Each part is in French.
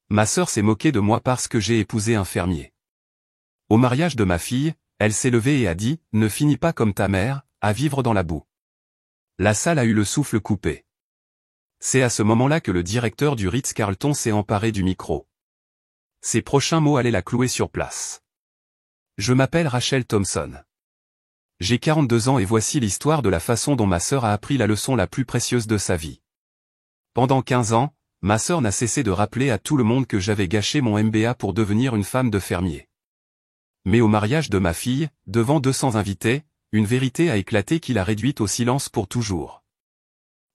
Ma sœur s'est moquée de moi parce que j'ai épousé un fermier. Au mariage de ma fille, elle s'est levée et a dit « Ne finis pas comme ta mère, à vivre dans la boue ». La salle a eu le souffle coupé. C'est à ce moment-là que le directeur du Ritz-Carlton s'est emparé du micro. Ses prochains mots allaient la clouer sur place. Je m'appelle Rachel Thompson. J'ai 42 ans et voici l'histoire de la façon dont ma sœur a appris la leçon la plus précieuse de sa vie. Pendant 15 ans, ma sœur n'a cessé de rappeler à tout le monde que j'avais gâché mon MBA pour devenir une femme de fermier. Mais au mariage de ma fille, devant 200 invités, une vérité a éclaté qui l'a réduite au silence pour toujours.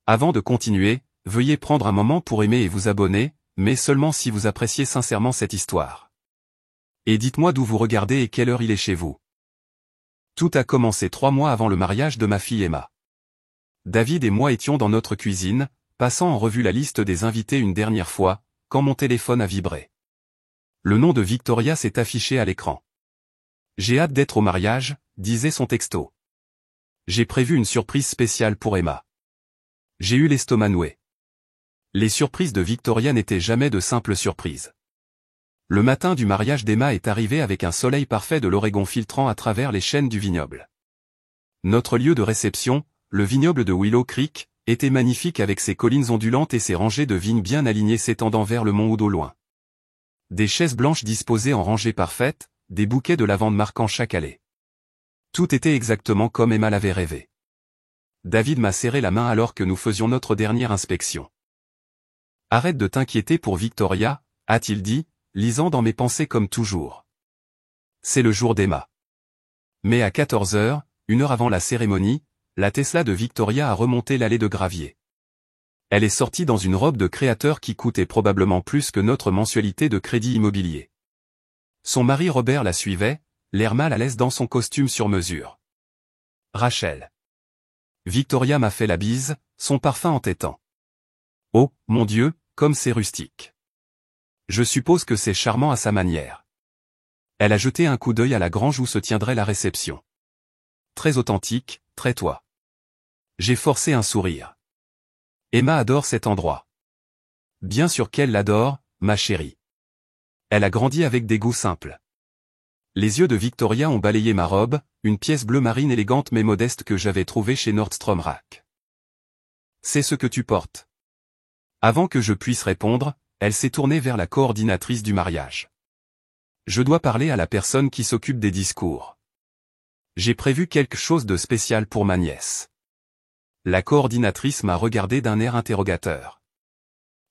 Avant de continuer, veuillez prendre un moment pour aimer et vous abonner, mais seulement si vous appréciez sincèrement cette histoire. Et dites-moi d'où vous regardez et quelle heure il est chez vous. Tout a commencé 3 mois avant le mariage de ma fille Emma. David et moi étions dans notre cuisine, passant en revue la liste des invités une dernière fois, quand mon téléphone a vibré. Le nom de Victoria s'est affiché à l'écran. J'ai hâte d'être au mariage, disait son texto. J'ai prévu une surprise spéciale pour Emma. J'ai eu l'estomac noué. Les surprises de Victoria n'étaient jamais de simples surprises. Le matin du mariage d'Emma est arrivé avec un soleil parfait de l'Oregon filtrant à travers les chênes du vignoble. Notre lieu de réception, le vignoble de Willow Creek, était magnifique avec ses collines ondulantes et ses rangées de vignes bien alignées s'étendant vers le mont Hood au loin. Des chaises blanches disposées en rangées parfaites, des bouquets de lavande marquant chaque allée. Tout était exactement comme Emma l'avait rêvé. David m'a serré la main alors que nous faisions notre dernière inspection. « Arrête de t'inquiéter pour Victoria », a-t-il dit, lisant dans mes pensées comme toujours. C'est le jour d'Emma. Mais à 14 h, 1 heure avant la cérémonie, la Tesla de Victoria a remonté l'allée de gravier. Elle est sortie dans une robe de créateur qui coûtait probablement plus que notre mensualité de crédit immobilier. Son mari Robert la suivait, l'air mal à l'aise dans son costume sur mesure. Rachel. Victoria m'a fait la bise, son parfum entêtant. Oh, mon Dieu, comme c'est rustique. Je suppose que c'est charmant à sa manière. Elle a jeté un coup d'œil à la grange où se tiendrait la réception. Très authentique, très toi. J'ai forcé un sourire. Emma adore cet endroit. Bien sûr qu'elle l'adore, ma chérie. Elle a grandi avec des goûts simples. Les yeux de Victoria ont balayé ma robe, une pièce bleu marine élégante mais modeste que j'avais trouvée chez Nordstrom Rack. C'est ce que tu portes. Avant que je puisse répondre, elle s'est tournée vers la coordinatrice du mariage. Je dois parler à la personne qui s'occupe des discours. J'ai prévu quelque chose de spécial pour ma nièce. La coordinatrice m'a regardé d'un air interrogateur.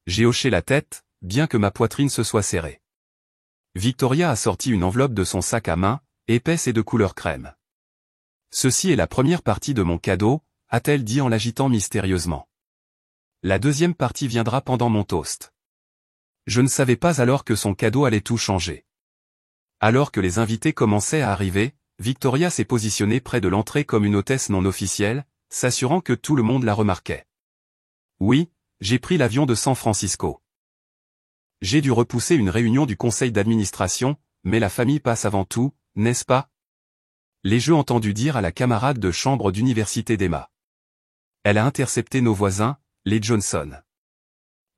J'ai hoché la tête, bien que ma poitrine se soit serrée. Victoria a sorti une enveloppe de son sac à main, épaisse et de couleur crème. Ceci est la première partie de mon cadeau, a-t-elle dit en l'agitant mystérieusement. La deuxième partie viendra pendant mon toast. Je ne savais pas alors que son cadeau allait tout changer. Alors que les invités commençaient à arriver, Victoria s'est positionnée près de l'entrée comme une hôtesse non officielle, s'assurant que tout le monde la remarquait. Oui, j'ai pris l'avion de San Francisco. J'ai dû repousser une réunion du conseil d'administration, mais la famille passe avant tout, n'est-ce pas? L'ai-je entendu dire à la camarade de chambre d'université d'Emma. Elle a intercepté nos voisins, les Johnson.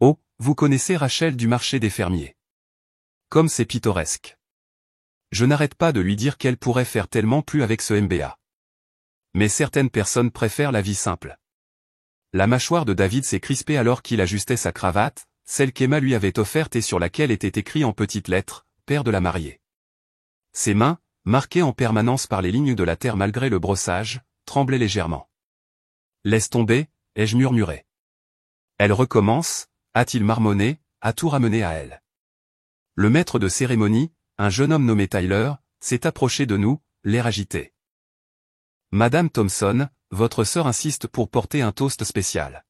Oh, vous connaissez Rachel du marché des fermiers. Comme c'est pittoresque. Je n'arrête pas de lui dire qu'elle pourrait faire tellement plus avec ce MBA. Mais certaines personnes préfèrent la vie simple. La mâchoire de David s'est crispée alors qu'il ajustait sa cravate, celle qu'Emma lui avait offerte et sur laquelle était écrit en petites lettres, « Père de la mariée ». Ses mains, marquées en permanence par les lignes de la terre malgré le brossage, tremblaient légèrement. « Laisse tomber », ai-je murmuré. Elle recommence, a-t-il marmonné, à tout ramener à elle. Le maître de cérémonie, un jeune homme nommé Tyler, s'est approché de nous, l'air agité. « Madame Thompson, votre sœur insiste pour porter un toast spécial.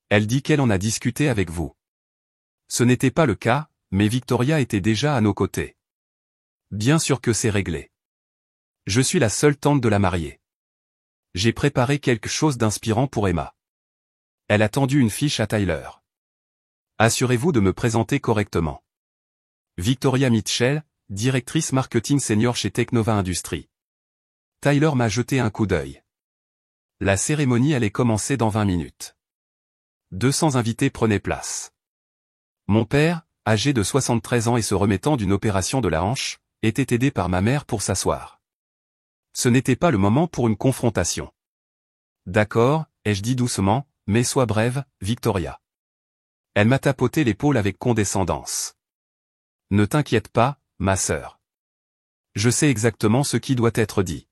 Elle dit qu'elle en a discuté avec vous. » Ce n'était pas le cas, mais Victoria était déjà à nos côtés. Bien sûr que c'est réglé. Je suis la seule tante de la mariée. J'ai préparé quelque chose d'inspirant pour Emma. Elle a tendu une fiche à Tyler. Assurez-vous de me présenter correctement. Victoria Mitchell, directrice marketing senior chez Technova Industries. Tyler m'a jeté un coup d'œil. La cérémonie allait commencer dans 20 minutes. 200 invités prenaient place. Mon père, âgé de 73 ans et se remettant d'une opération de la hanche, était aidé par ma mère pour s'asseoir. Ce n'était pas le moment pour une confrontation. D'accord, ai-je dit doucement, mais sois brève, Victoria. Elle m'a tapoté l'épaule avec condescendance. Ne t'inquiète pas, ma sœur. Je sais exactement ce qui doit être dit.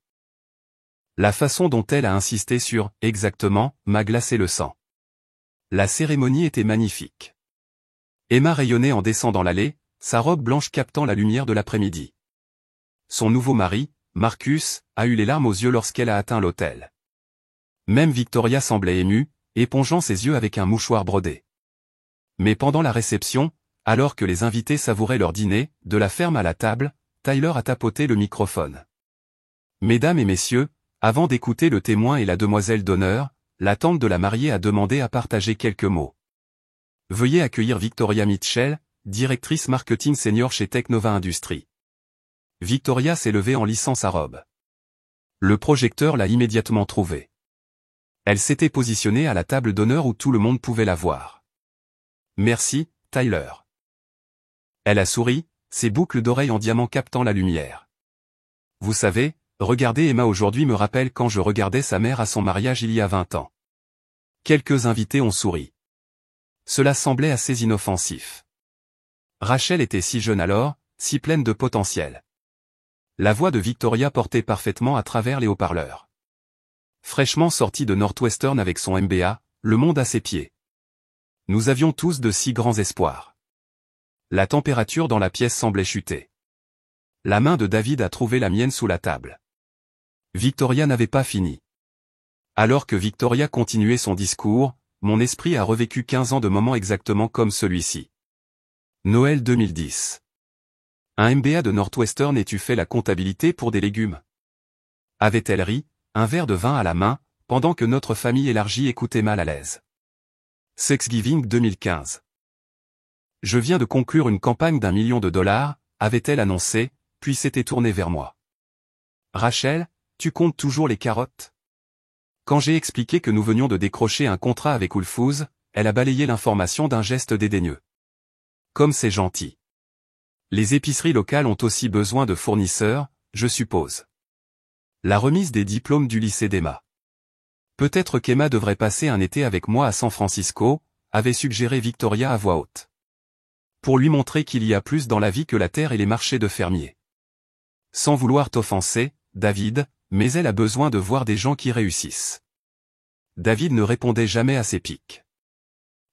La façon dont elle a insisté sur « exactement » m'a glacé le sang. La cérémonie était magnifique. Emma rayonnait en descendant l'allée, sa robe blanche captant la lumière de l'après-midi. Son nouveau mari, Marcus, a eu les larmes aux yeux lorsqu'elle a atteint l'hôtel. Même Victoria semblait émue, épongeant ses yeux avec un mouchoir brodé. Mais pendant la réception, alors que les invités savouraient leur dîner, de la ferme à la table, Tyler a tapoté le microphone. Mesdames et messieurs, avant d'écouter le témoin et la demoiselle d'honneur, la tante de la mariée a demandé à partager quelques mots. Veuillez accueillir Victoria Mitchell, directrice marketing senior chez Technova Industries. Victoria s'est levée en lissant sa robe. Le projecteur l'a immédiatement trouvée. Elle s'était positionnée à la table d'honneur où tout le monde pouvait la voir. Merci, Tyler. Elle a souri, ses boucles d'oreilles en diamant captant la lumière. Vous savez, regarder Emma aujourd'hui me rappelle quand je regardais sa mère à son mariage il y a 20 ans. Quelques invités ont souri. Cela semblait assez inoffensif. Rachel était si jeune alors, si pleine de potentiel. La voix de Victoria portait parfaitement à travers les haut-parleurs. Fraîchement sortie de Northwestern avec son MBA, le monde à ses pieds. Nous avions tous de si grands espoirs. La température dans la pièce semblait chuter. La main de David a trouvé la mienne sous la table. Victoria n'avait pas fini. Alors que Victoria continuait son discours, mon esprit a revécu 15 ans de moments exactement comme celui-ci. Noël 2010. Un MBA de Northwestern et tu fais la comptabilité pour des légumes. Avait-elle ri, un verre de vin à la main, pendant que notre famille élargie écoutait mal à l'aise. Thanksgiving 2015. Je viens de conclure une campagne d'1 million de dollars, avait-elle annoncé, puis s'était tournée vers moi. Rachel, tu comptes toujours les carottes? Quand j'ai expliqué que nous venions de décrocher un contrat avec Whole Foods, elle a balayé l'information d'un geste dédaigneux. Comme c'est gentil. Les épiceries locales ont aussi besoin de fournisseurs, je suppose. La remise des diplômes du lycée d'Emma. Peut-être qu'Emma devrait passer un été avec moi à San Francisco, avait suggéré Victoria à voix haute. Pour lui montrer qu'il y a plus dans la vie que la terre et les marchés de fermiers. Sans vouloir t'offenser, David, mais elle a besoin de voir des gens qui réussissent. David ne répondait jamais à ses piques.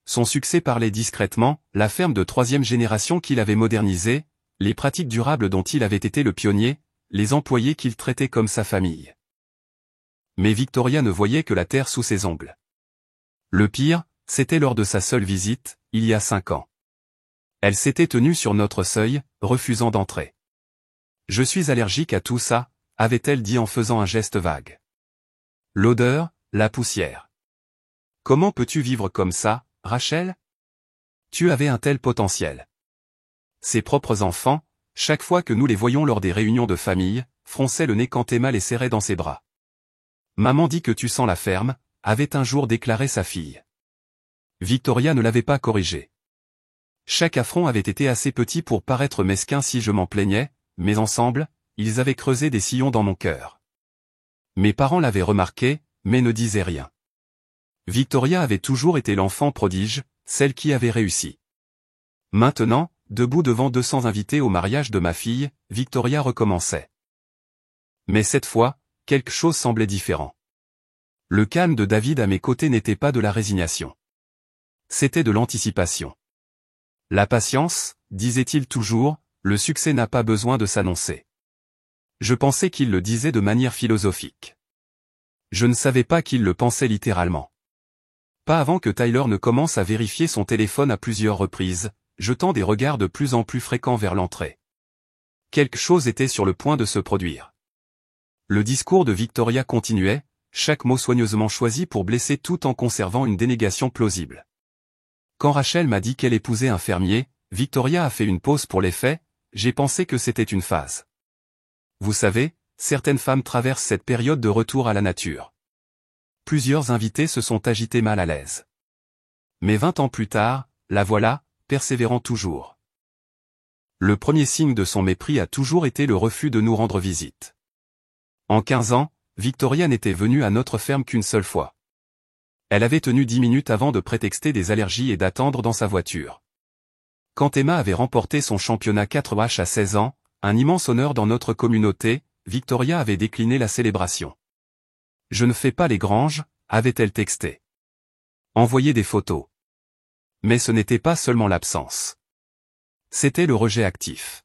Son succès parlait discrètement, la ferme de 3e génération qu'il avait modernisée, les pratiques durables dont il avait été le pionnier, les employés qu'il traitait comme sa famille. Mais Victoria ne voyait que la terre sous ses ongles. Le pire, c'était lors de sa seule visite, il y a 5 ans. Elle s'était tenue sur notre seuil, refusant d'entrer. Je suis allergique à tout ça, avait-elle dit en faisant un geste vague. L'odeur, la poussière. Comment peux-tu vivre comme ça, Rachel? Tu avais un tel potentiel. Ses propres enfants, chaque fois que nous les voyions lors des réunions de famille, fronçaient le nez quand Emma les serrait dans ses bras. Maman dit que tu sens la ferme, avait un jour déclaré sa fille. Victoria ne l'avait pas corrigé. Chaque affront avait été assez petit pour paraître mesquin si je m'en plaignais, mais ensemble, ils avaient creusé des sillons dans mon cœur. Mes parents l'avaient remarqué, mais ne disaient rien. Victoria avait toujours été l'enfant prodige, celle qui avait réussi. Maintenant, debout devant 200 invités au mariage de ma fille, Victoria recommençait. Mais cette fois, quelque chose semblait différent. Le calme de David à mes côtés n'était pas de la résignation. C'était de l'anticipation. La patience, disait-il toujours, le succès n'a pas besoin de s'annoncer. Je pensais qu'il le disait de manière philosophique. Je ne savais pas qu'il le pensait littéralement. Pas avant que Tyler ne commence à vérifier son téléphone à plusieurs reprises, jetant des regards de plus en plus fréquents vers l'entrée. Quelque chose était sur le point de se produire. Le discours de Victoria continuait, chaque mot soigneusement choisi pour blesser tout en conservant une dénégation plausible. Quand Rachel m'a dit qu'elle épousait un fermier, Victoria a fait une pause pour les faits, j'ai pensé que c'était une phase. Vous savez, certaines femmes traversent cette période de retour à la nature. Plusieurs invités se sont agités mal à l'aise. Mais 20 ans plus tard, la voilà, persévérant toujours. Le premier signe de son mépris a toujours été le refus de nous rendre visite. En 15 ans, Victoria n'était venue à notre ferme qu'une seule fois. Elle avait tenu 10 minutes avant de prétexter des allergies et d'attendre dans sa voiture. Quand Emma avait remporté son championnat 4H à 16 ans, un immense honneur dans notre communauté, Victoria avait décliné la célébration. Je ne fais pas les granges, avait-elle texté. Envoyé des photos. Mais ce n'était pas seulement l'absence. C'était le rejet actif.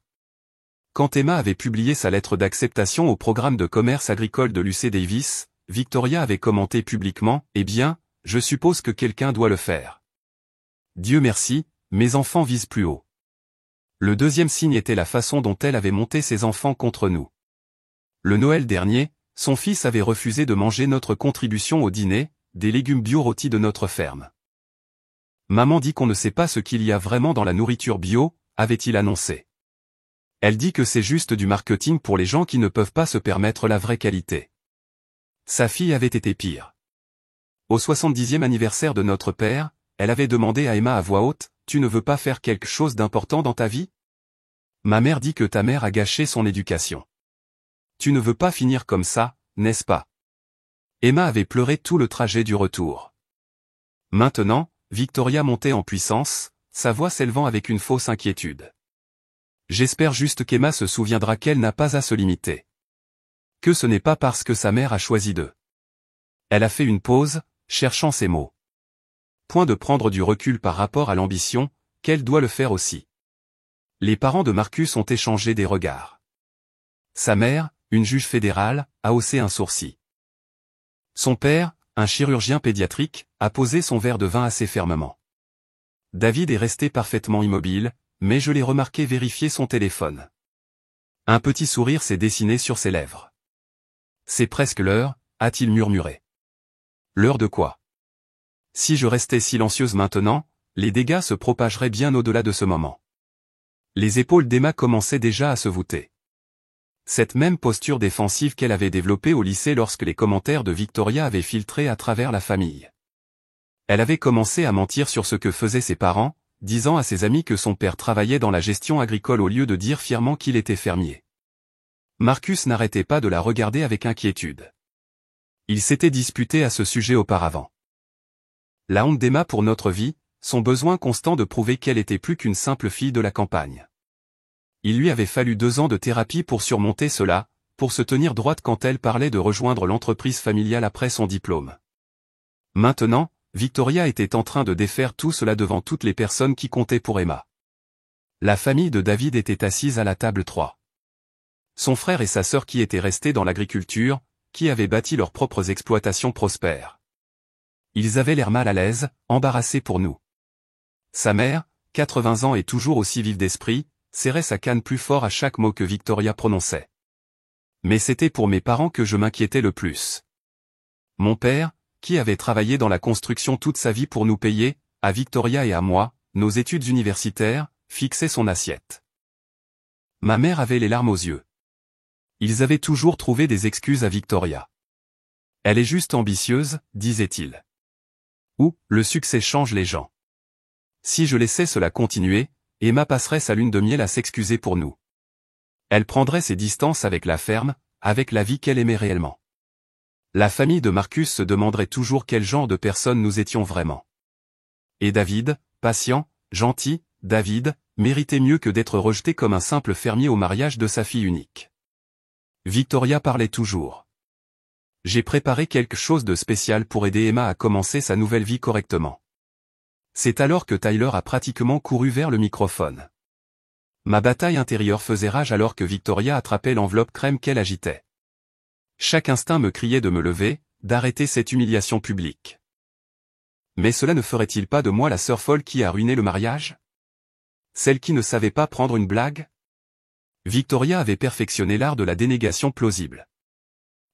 Quand Emma avait publié sa lettre d'acceptation au programme de commerce agricole de l'UC Davis, Victoria avait commenté publiquement « Eh bien, je suppose que quelqu'un doit le faire. Dieu merci, mes enfants visent plus haut. » Le deuxième signe était la façon dont elle avait monté ses enfants contre nous. Le Noël dernier, son fils avait refusé de manger notre contribution au dîner, des légumes bio rôtis de notre ferme. Maman dit qu'on ne sait pas ce qu'il y a vraiment dans la nourriture bio, avait-il annoncé. Elle dit que c'est juste du marketing pour les gens qui ne peuvent pas se permettre la vraie qualité. Sa fille avait été pire. Au 70e anniversaire de notre père, elle avait demandé à Emma à voix haute, « Tu ne veux pas faire quelque chose d'important dans ta vie ? Ma mère dit que ta mère a gâché son éducation. Tu ne veux pas finir comme ça, n'est-ce pas ?» Emma avait pleuré tout le trajet du retour. Maintenant, Victoria montait en puissance, sa voix s'élevant avec une fausse inquiétude. J'espère juste qu'Emma se souviendra qu'elle n'a pas à se limiter. Que ce n'est pas parce que sa mère a choisi de. Elle a fait une pause, cherchant ses mots. Point de prendre du recul par rapport à l'ambition, qu'elle doit le faire aussi. Les parents de Marcus ont échangé des regards. Sa mère, une juge fédérale, a haussé un sourcil. Son père, un chirurgien pédiatrique, a posé son verre de vin assez fermement. David est resté parfaitement immobile, mais je l'ai remarqué vérifier son téléphone. Un petit sourire s'est dessiné sur ses lèvres. C'est presque l'heure, a-t-il murmuré. L'heure de quoi? Si je restais silencieuse maintenant, les dégâts se propageraient bien au-delà de ce moment. Les épaules d'Emma commençaient déjà à se voûter. Cette même posture défensive qu'elle avait développée au lycée lorsque les commentaires de Victoria avaient filtré à travers la famille. Elle avait commencé à mentir sur ce que faisaient ses parents, disant à ses amis que son père travaillait dans la gestion agricole au lieu de dire fièrement qu'il était fermier. Marcus n'arrêtait pas de la regarder avec inquiétude. Il s'était disputé à ce sujet auparavant. La honte d'Emma pour notre vie, son besoin constant de prouver qu'elle était plus qu'une simple fille de la campagne. Il lui avait fallu 2 ans de thérapie pour surmonter cela, pour se tenir droite quand elle parlait de rejoindre l'entreprise familiale après son diplôme. Maintenant, Victoria était en train de défaire tout cela devant toutes les personnes qui comptaient pour Emma. La famille de David était assise à la table 3. Son frère et sa sœur qui étaient restés dans l'agriculture, qui avaient bâti leurs propres exploitations prospères. Ils avaient l'air mal à l'aise, embarrassés pour nous. Sa mère, 80 ans et toujours aussi vive d'esprit, serrait sa canne plus fort à chaque mot que Victoria prononçait. Mais c'était pour mes parents que je m'inquiétais le plus. Mon père, qui avait travaillé dans la construction toute sa vie pour nous payer, à Victoria et à moi, nos études universitaires, fixait son assiette. Ma mère avait les larmes aux yeux. Ils avaient toujours trouvé des excuses à Victoria. Elle est juste ambitieuse, disait-il. Ou, le succès change les gens. Si je laissais cela continuer, Emma passerait sa lune de miel à s'excuser pour nous. Elle prendrait ses distances avec la ferme, avec la vie qu'elle aimait réellement. La famille de Marcus se demanderait toujours quel genre de personne nous étions vraiment. Et David, patient, gentil, David, méritait mieux que d'être rejeté comme un simple fermier au mariage de sa fille unique. Victoria parlait toujours. J'ai préparé quelque chose de spécial pour aider Emma à commencer sa nouvelle vie correctement. C'est alors que Tyler a pratiquement couru vers le microphone. Ma bataille intérieure faisait rage alors que Victoria attrapait l'enveloppe crème qu'elle agitait. Chaque instinct me criait de me lever, d'arrêter cette humiliation publique. Mais cela ne ferait-il pas de moi la sœur folle qui a ruiné le mariage? Celle qui ne savait pas prendre une blague? Victoria avait perfectionné l'art de la dénégation plausible.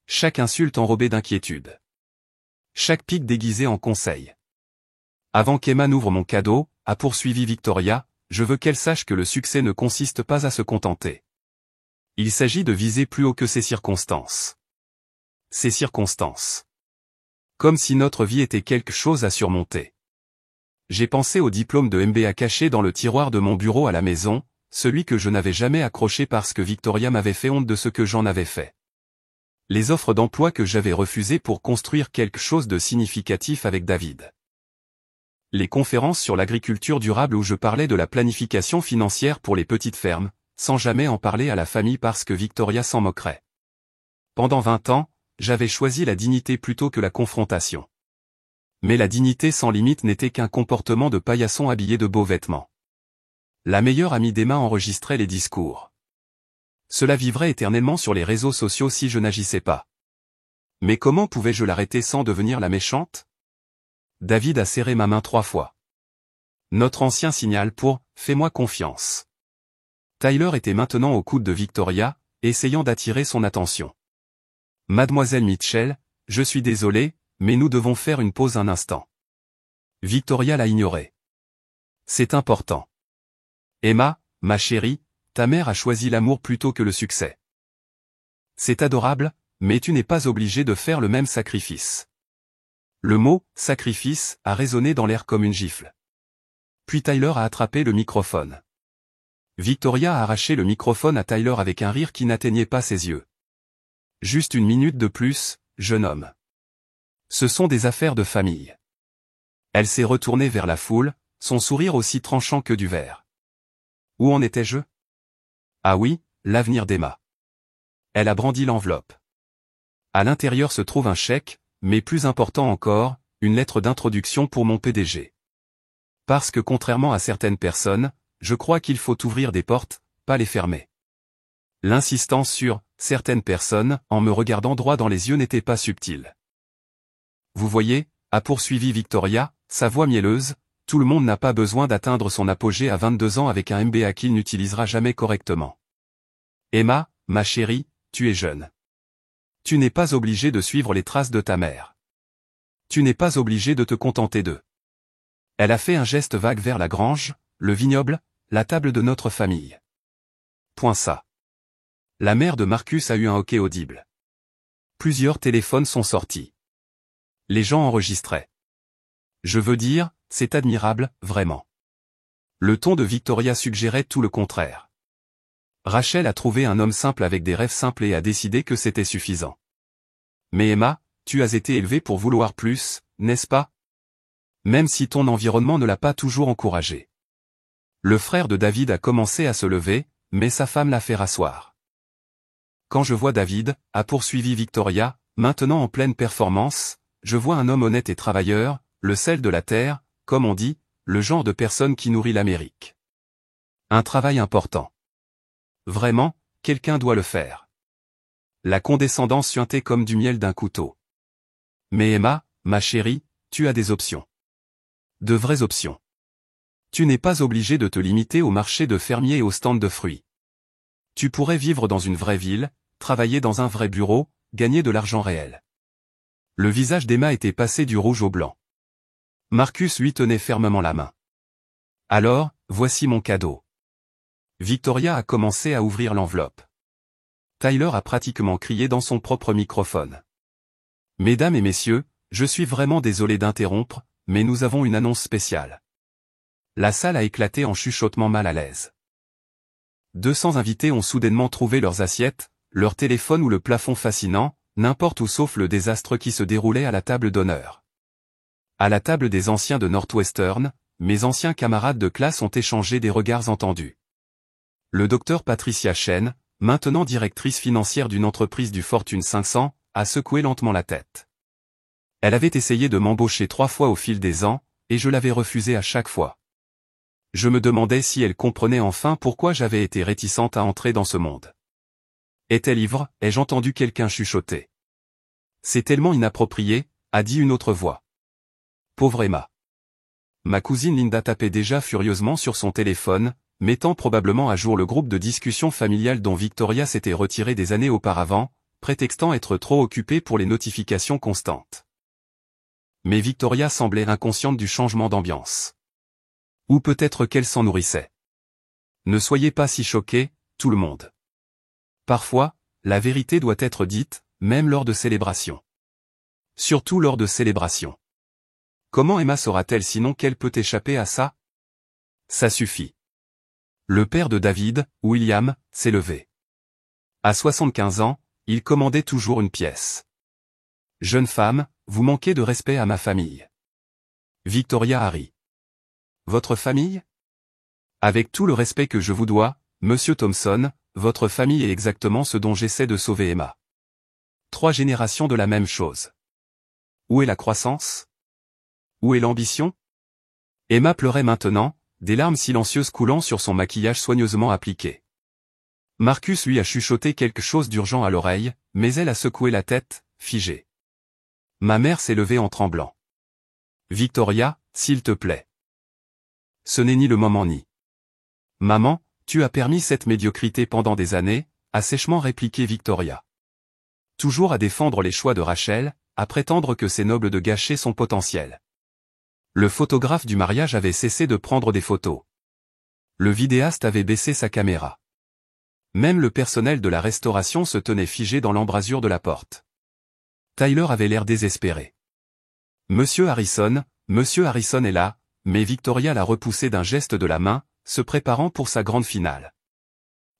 Chaque insulte enrobée d'inquiétude. Chaque pique déguisée en conseil. Avant qu'Emma n'ouvre mon cadeau, a poursuivi Victoria, je veux qu'elle sache que le succès ne consiste pas à se contenter. Il s'agit de viser plus haut que ces circonstances. Ces circonstances. Comme si notre vie était quelque chose à surmonter. J'ai pensé au diplôme de MBA caché dans le tiroir de mon bureau à la maison, celui que je n'avais jamais accroché parce que Victoria m'avait fait honte de ce que j'en avais fait. Les offres d'emploi que j'avais refusées pour construire quelque chose de significatif avec David. Les conférences sur l'agriculture durable où je parlais de la planification financière pour les petites fermes, sans jamais en parler à la famille parce que Victoria s'en moquerait. Pendant 20 ans, j'avais choisi la dignité plutôt que la confrontation. Mais la dignité sans limite n'était qu'un comportement de paillasson habillé de beaux vêtements. La meilleure amie d'Emma enregistrait les discours. Cela vivrait éternellement sur les réseaux sociaux si je n'agissais pas. Mais comment pouvais-je l'arrêter sans devenir la méchante? David a serré ma main 3 fois. Notre ancien signal pour « Fais-moi confiance ». Tyler était maintenant au coude de Victoria, essayant d'attirer son attention. Mademoiselle Mitchell, je suis désolé, mais nous devons faire une pause un instant. Victoria l'a ignoré. C'est important. Emma, ma chérie, ta mère a choisi l'amour plutôt que le succès. C'est adorable, mais tu n'es pas obligé de faire le même sacrifice. Le mot « sacrifice » a résonné dans l'air comme une gifle. Puis Tyler a attrapé le microphone. Victoria a arraché le microphone à Tyler avec un rire qui n'atteignait pas ses yeux. Juste 1 minute de plus, jeune homme. Ce sont des affaires de famille. Elle s'est retournée vers la foule, son sourire aussi tranchant que du verre. Où en étais-je? Ah oui, l'avenir d'Emma. Elle a brandi l'enveloppe. À l'intérieur se trouve un chèque, mais plus important encore, une lettre d'introduction pour mon PDG. Parce que contrairement à certaines personnes, je crois qu'il faut ouvrir des portes, pas les fermer. L'insistance sur « certaines personnes » en me regardant droit dans les yeux n'était pas subtile. Vous voyez, a poursuivi Victoria, sa voix mielleuse, tout le monde n'a pas besoin d'atteindre son apogée à 22 ans avec un MBA qu'il n'utilisera jamais correctement. Emma, ma chérie, tu es jeune. Tu n'es pas obligé de suivre les traces de ta mère. Tu n'es pas obligé de te contenter d'eux. Elle a fait un geste vague vers la grange, le vignoble, la table de notre famille. Point ça. La mère de Marcus a eu un hoquet audible. Plusieurs téléphones sont sortis. Les gens enregistraient. Je veux dire, c'est admirable, vraiment. Le ton de Victoria suggérait tout le contraire. Rachel a trouvé un homme simple avec des rêves simples et a décidé que c'était suffisant. Mais Emma, tu as été élevée pour vouloir plus, n'est-ce pas? Même si ton environnement ne l'a pas toujours encouragé. Le frère de David a commencé à se lever, mais sa femme l'a fait rasseoir. Quand je vois David, a poursuivi Victoria, maintenant en pleine performance, je vois un homme honnête et travailleur, le sel de la terre, comme on dit, le genre de personne qui nourrit l'Amérique. Un travail important. Vraiment, quelqu'un doit le faire. La condescendance suintait comme du miel d'un couteau. Mais Emma, ma chérie, tu as des options. De vraies options. Tu n'es pas obligé de te limiter au marché de fermiers et au stand de fruits. Tu pourrais vivre dans une vraie ville, travailler dans un vrai bureau, gagner de l'argent réel. Le visage d'Emma était passé du rouge au blanc. Marcus lui tenait fermement la main. Alors, voici mon cadeau. Victoria a commencé à ouvrir l'enveloppe. Tyler a pratiquement crié dans son propre microphone. Mesdames et messieurs, je suis vraiment désolé d'interrompre, mais nous avons une annonce spéciale. La salle a éclaté en chuchotements mal à l'aise. 200 invités ont soudainement trouvé leurs assiettes, leur téléphone ou le plafond fascinant, n'importe où sauf le désastre qui se déroulait à la table d'honneur. À la table des anciens de Northwestern, mes anciens camarades de classe ont échangé des regards entendus. Le docteur Patricia Chen, maintenant directrice financière d'une entreprise du Fortune 500, a secoué lentement la tête. Elle avait essayé de m'embaucher 3 fois au fil des ans, et je l'avais refusé à chaque fois. Je me demandais si elle comprenait enfin pourquoi j'avais été réticente à entrer dans ce monde. Est-elle ivre? Ai-je entendu quelqu'un chuchoter? C'est tellement inapproprié, a dit une autre voix. Pauvre Emma. Ma cousine Linda tapait déjà furieusement sur son téléphone, mettant probablement à jour le groupe de discussion familiale dont Victoria s'était retirée des années auparavant, prétextant être trop occupée pour les notifications constantes. Mais Victoria semblait inconsciente du changement d'ambiance. Ou peut-être qu'elle s'en nourrissait. Ne soyez pas si choqués, tout le monde. Parfois, la vérité doit être dite, même lors de célébrations. Surtout lors de célébrations. Comment Emma saura-t-elle sinon qu'elle peut échapper à ça? Ça suffit. Le père de David, William, s'est levé. À 75 ans, il commandait toujours une pièce. Jeune femme, vous manquez de respect à ma famille. Victoria a ri. Votre famille? Avec tout le respect que je vous dois, Monsieur Thompson, votre famille est exactement ce dont j'essaie de sauver Emma. 3 générations de la même chose. Où est la croissance? Où est l'ambition? Emma pleurait maintenant, des larmes silencieuses coulant sur son maquillage soigneusement appliqué. Marcus lui a chuchoté quelque chose d'urgent à l'oreille, mais elle a secoué la tête, figée. Ma mère s'est levée en tremblant. Victoria, s'il te plaît. Ce n'est ni le moment ni. Maman, tu as permis cette médiocrité pendant des années, a sèchement répliqué Victoria. Toujours à défendre les choix de Rachel, à prétendre que c'est noble de gâcher son potentiel. Le photographe du mariage avait cessé de prendre des photos. Le vidéaste avait baissé sa caméra. Même le personnel de la restauration se tenait figé dans l'embrasure de la porte. Tyler avait l'air désespéré. Monsieur Harrison est là, mais Victoria l'a repoussé d'un geste de la main, se préparant pour sa grande finale.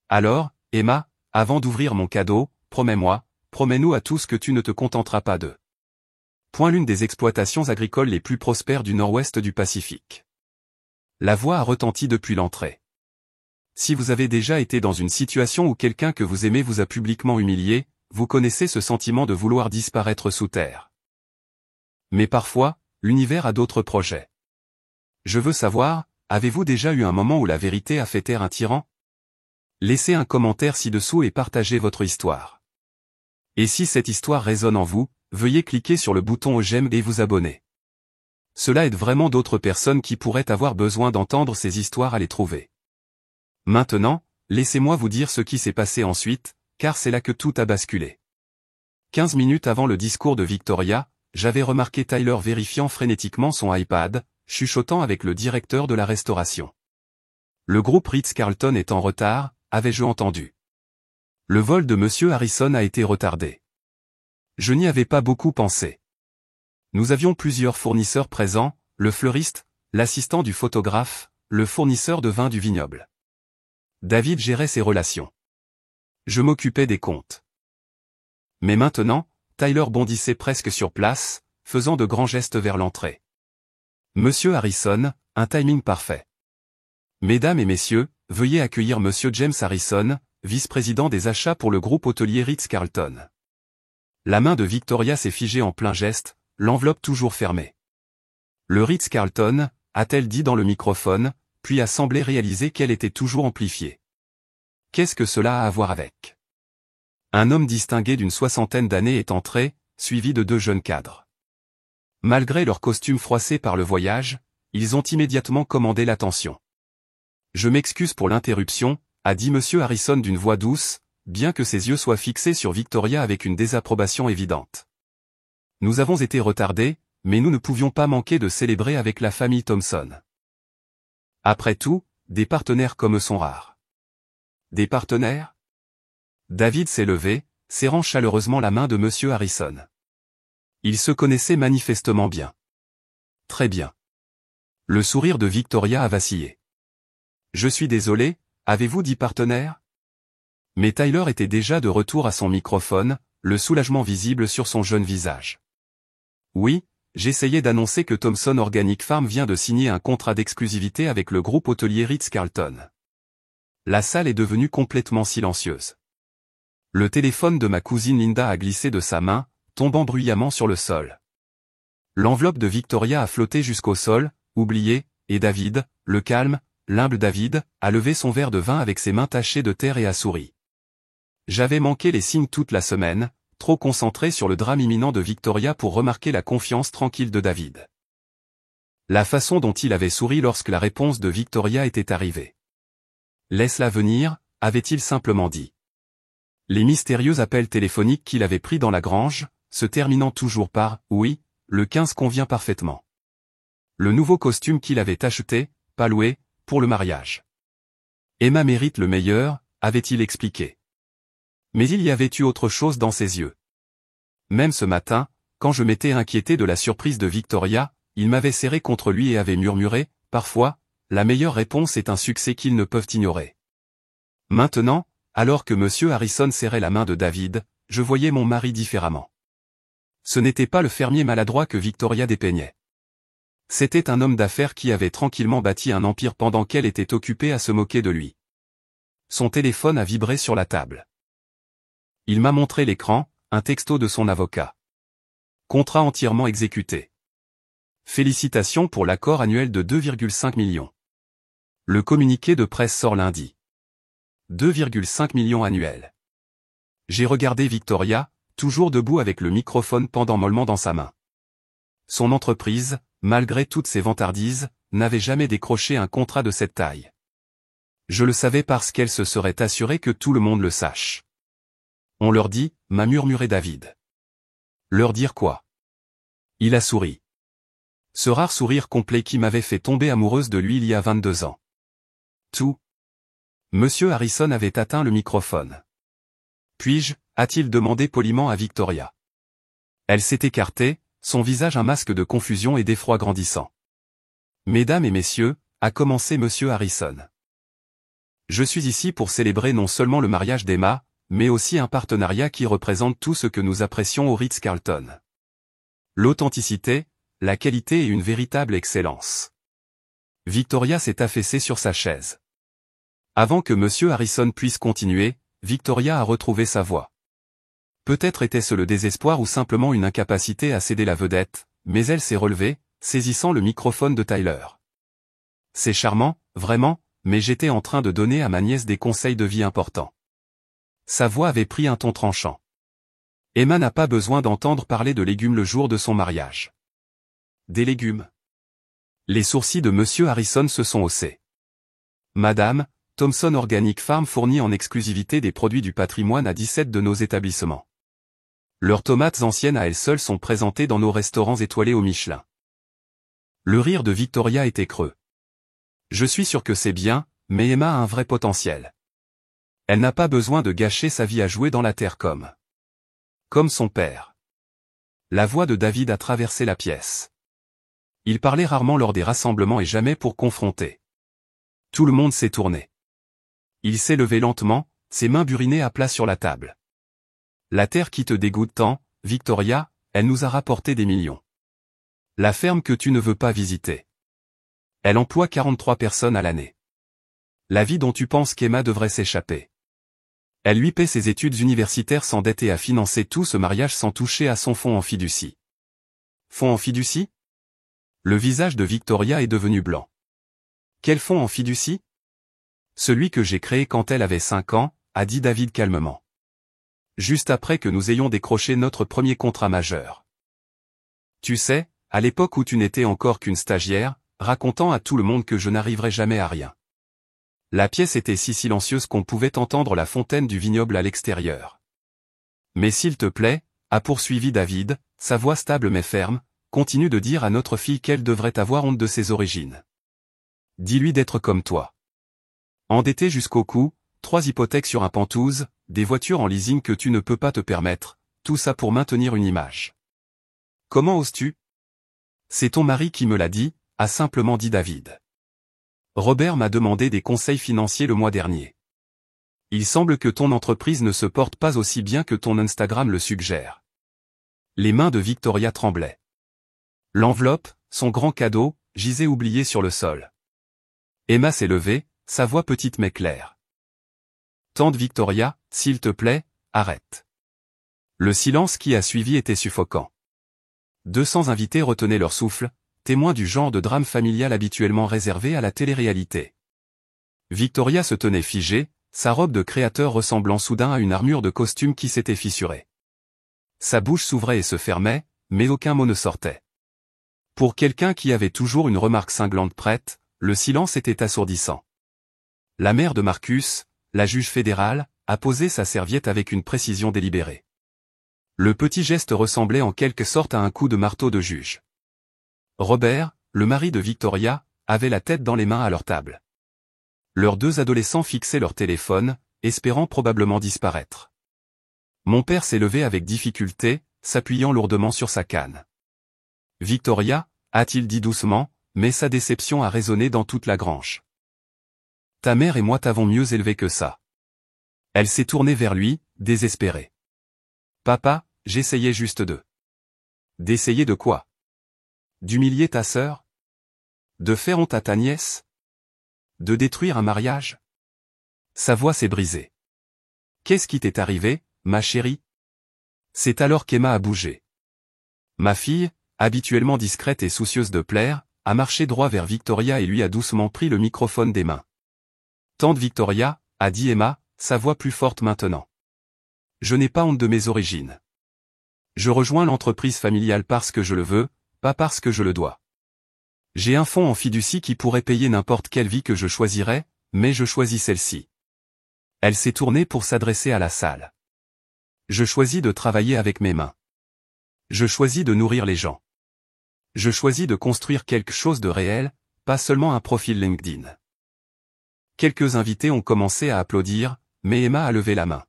Alors, Emma, avant d'ouvrir mon cadeau, promets-nous à tous que tu ne te contenteras pas de. Point l'une des exploitations agricoles les plus prospères du nord-ouest du Pacifique. La voix a retenti depuis l'entrée. Si vous avez déjà été dans une situation où quelqu'un que vous aimez vous a publiquement humilié, vous connaissez ce sentiment de vouloir disparaître sous terre. Mais parfois, l'univers a d'autres projets. Je veux savoir, avez-vous déjà eu un moment où la vérité a fait taire un tyran? Laissez un commentaire ci-dessous et partagez votre histoire. Et si cette histoire résonne en vous, veuillez cliquer sur le bouton j'aime et vous abonner. Cela aide vraiment d'autres personnes qui pourraient avoir besoin d'entendre ces histoires à les trouver. Maintenant, laissez-moi vous dire ce qui s'est passé ensuite, car c'est là que tout a basculé. 15 minutes avant le discours de Victoria, j'avais remarqué Tyler vérifiant frénétiquement son iPad, chuchotant avec le directeur de la restauration. Le groupe Ritz-Carlton est en retard, avais-je entendu. Le vol de Monsieur Harrison a été retardé. Je n'y avais pas beaucoup pensé. Nous avions plusieurs fournisseurs présents, le fleuriste, l'assistant du photographe, le fournisseur de vin du vignoble. David gérait ses relations. Je m'occupais des comptes. Mais maintenant, Tyler bondissait presque sur place, faisant de grands gestes vers l'entrée. Monsieur Harrison, un timing parfait. Mesdames et messieurs, veuillez accueillir Monsieur James Harrison, vice-président des achats pour le groupe hôtelier Ritz-Carlton. La main de Victoria s'est figée en plein geste, l'enveloppe toujours fermée. Le Ritz-Carlton, a-t-elle dit dans le microphone, puis a semblé réaliser qu'elle était toujours amplifiée. Qu'est-ce que cela a à voir avec? Un homme distingué d'une 60aine d'années est entré, suivi de 2 jeunes cadres. Malgré leur costume froissé par le voyage, ils ont immédiatement commandé l'attention. Je m'excuse pour l'interruption, a dit Monsieur Harrison d'une voix douce, bien que ses yeux soient fixés sur Victoria avec une désapprobation évidente. Nous avons été retardés, mais nous ne pouvions pas manquer de célébrer avec la famille Thompson. Après tout, des partenaires comme eux sont rares. Des partenaires? David s'est levé, serrant chaleureusement la main de Monsieur Harrison. Ils se connaissaient manifestement bien. Très bien. Le sourire de Victoria a vacillé. Je suis désolé, avez-vous dit partenaire? Mais Tyler était déjà de retour à son microphone, le soulagement visible sur son jeune visage. Oui, j'essayais d'annoncer que Thompson Organic Farm vient de signer un contrat d'exclusivité avec le groupe hôtelier Ritz-Carlton. La salle est devenue complètement silencieuse. Le téléphone de ma cousine Linda a glissé de sa main, tombant bruyamment sur le sol. L'enveloppe de Victoria a flotté jusqu'au sol, oublié, et David, le calme, l'humble David, a levé son verre de vin avec ses mains tachées de terre et a souri. J'avais manqué les signes toute la semaine, trop concentré sur le drame imminent de Victoria pour remarquer la confiance tranquille de David. La façon dont il avait souri lorsque la réponse de Victoria était arrivée. Laisse-la venir, avait-il simplement dit. Les mystérieux appels téléphoniques qu'il avait pris dans la grange, se terminant toujours par « oui », le 15 convient parfaitement. Le nouveau costume qu'il avait acheté, pas loué, pour le mariage. Emma mérite le meilleur, avait-il expliqué. Mais il y avait eu autre chose dans ses yeux. Même ce matin, quand je m'étais inquiété de la surprise de Victoria, il m'avait serré contre lui et avait murmuré, parfois, la meilleure réponse est un succès qu'ils ne peuvent ignorer. Maintenant, alors que M. Harrison serrait la main de David, je voyais mon mari différemment. Ce n'était pas le fermier maladroit que Victoria dépeignait. C'était un homme d'affaires qui avait tranquillement bâti un empire pendant qu'elle était occupée à se moquer de lui. Son téléphone a vibré sur la table. Il m'a montré l'écran, un texto de son avocat. Contrat entièrement exécuté. Félicitations pour l'accord annuel de 2,5 millions. Le communiqué de presse sort lundi. 2,5 millions annuels. J'ai regardé Victoria, toujours debout avec le microphone pendant mollement dans sa main. Son entreprise, malgré toutes ses vantardises, n'avait jamais décroché un contrat de cette taille. Je le savais parce qu'elle se serait assurée que tout le monde le sache. On leur dit, m'a murmuré David. Leur dire quoi? Il a souri. Ce rare sourire complet qui m'avait fait tomber amoureuse de lui il y a 22 ans. Tout. Monsieur Harrison avait atteint le microphone. Puis-je, a-t-il demandé poliment à Victoria. Elle s'est écartée, son visage un masque de confusion et d'effroi grandissant. Mesdames et messieurs, a commencé Monsieur Harrison. Je suis ici pour célébrer non seulement le mariage d'Emma, mais aussi un partenariat qui représente tout ce que nous apprécions au Ritz-Carlton. L'authenticité, la qualité et une véritable excellence. Victoria s'est affaissée sur sa chaise. Avant que Monsieur Harrison puisse continuer, Victoria a retrouvé sa voix. Peut-être était-ce le désespoir ou simplement une incapacité à céder la vedette, mais elle s'est relevée, saisissant le microphone de Tyler. C'est charmant, vraiment, mais j'étais en train de donner à ma nièce des conseils de vie importants. Sa voix avait pris un ton tranchant. Emma n'a pas besoin d'entendre parler de légumes le jour de son mariage. Des légumes. Les sourcils de Monsieur Harrison se sont haussés. Madame, Thomson Organic Farm fournit en exclusivité des produits du patrimoine à 17 de nos établissements. Leurs tomates anciennes à elles seules sont présentées dans nos restaurants étoilés au Michelin. Le rire de Victoria était creux. Je suis sûr que c'est bien, mais Emma a un vrai potentiel. Elle n'a pas besoin de gâcher sa vie à jouer dans la terre comme son père. La voix de David a traversé la pièce. Il parlait rarement lors des rassemblements et jamais pour confronter. Tout le monde s'est tourné. Il s'est levé lentement, ses mains burinées à plat sur la table. La terre qui te dégoûte tant, Victoria, elle nous a rapporté des millions. La ferme que tu ne veux pas visiter. Elle emploie 43 personnes à l'année. La vie dont tu penses qu'Emma devrait s'échapper. Elle lui paie ses études universitaires sans dette et a financé tout ce mariage sans toucher à son fonds en fiducie. Fonds en fiducie? Le visage de Victoria est devenu blanc. Quel fonds en fiducie? Celui que j'ai créé quand elle avait 5 ans, a dit David calmement. Juste après que nous ayons décroché notre premier contrat majeur. Tu sais, à l'époque où tu n'étais encore qu'une stagiaire, racontant à tout le monde que je n'arriverais jamais à rien. La pièce était si silencieuse qu'on pouvait entendre la fontaine du vignoble à l'extérieur. Mais s'il te plaît, a poursuivi David, sa voix stable mais ferme, continue de dire à notre fille qu'elle devrait avoir honte de ses origines. Dis-lui d'être comme toi. Endetté jusqu'au cou, 3 hypothèques sur un pantouse, des voitures en leasing que tu ne peux pas te permettre, tout ça pour maintenir une image. Comment oses-tu? C'est ton mari qui me l'a dit, a simplement dit David. Robert m'a demandé des conseils financiers le mois dernier. Il semble que ton entreprise ne se porte pas aussi bien que ton Instagram le suggère. Les mains de Victoria tremblaient. L'enveloppe, son grand cadeau, gisait oublié sur le sol. Emma s'est levée, sa voix petite mais claire. Tante Victoria, s'il te plaît, arrête. Le silence qui a suivi était suffocant. 200 invités retenaient leur souffle, témoins du genre de drame familial habituellement réservé à la télé-réalité. Victoria se tenait figée, sa robe de créateur ressemblant soudain à une armure de costume qui s'était fissurée. Sa bouche s'ouvrait et se fermait, mais aucun mot ne sortait. Pour quelqu'un qui avait toujours une remarque cinglante prête, le silence était assourdissant. La mère de Marcus, la juge fédérale, a posé sa serviette avec une précision délibérée. Le petit geste ressemblait en quelque sorte à un coup de marteau de juge. Robert, le mari de Victoria, avait la tête dans les mains à leur table. Leurs 2 adolescents fixaient leur téléphone, espérant probablement disparaître. Mon père s'est levé avec difficulté, s'appuyant lourdement sur sa canne. Victoria, a-t-il dit doucement, mais sa déception a résonné dans toute la grange. Ta mère et moi t'avons mieux élevé que ça. Elle s'est tournée vers lui, désespérée. Papa, j'essayais juste D'essayer de quoi? D'humilier ta sœur? De faire honte à ta nièce? De détruire un mariage? Sa voix s'est brisée. Qu'est-ce qui t'est arrivé, ma chérie? C'est alors qu'Emma a bougé. Ma fille, habituellement discrète et soucieuse de plaire, a marché droit vers Victoria et lui a doucement pris le microphone des mains. Tante Victoria, a dit Emma, sa voix plus forte maintenant. Je n'ai pas honte de mes origines. Je rejoins l'entreprise familiale parce que je le veux, pas parce que je le dois. J'ai un fonds en fiducie qui pourrait payer n'importe quelle vie que je choisirais, mais je choisis celle-ci. Elle s'est tournée pour s'adresser à la salle. Je choisis de travailler avec mes mains. Je choisis de nourrir les gens. Je choisis de construire quelque chose de réel, pas seulement un profil LinkedIn. Quelques invités ont commencé à applaudir, mais Emma a levé la main.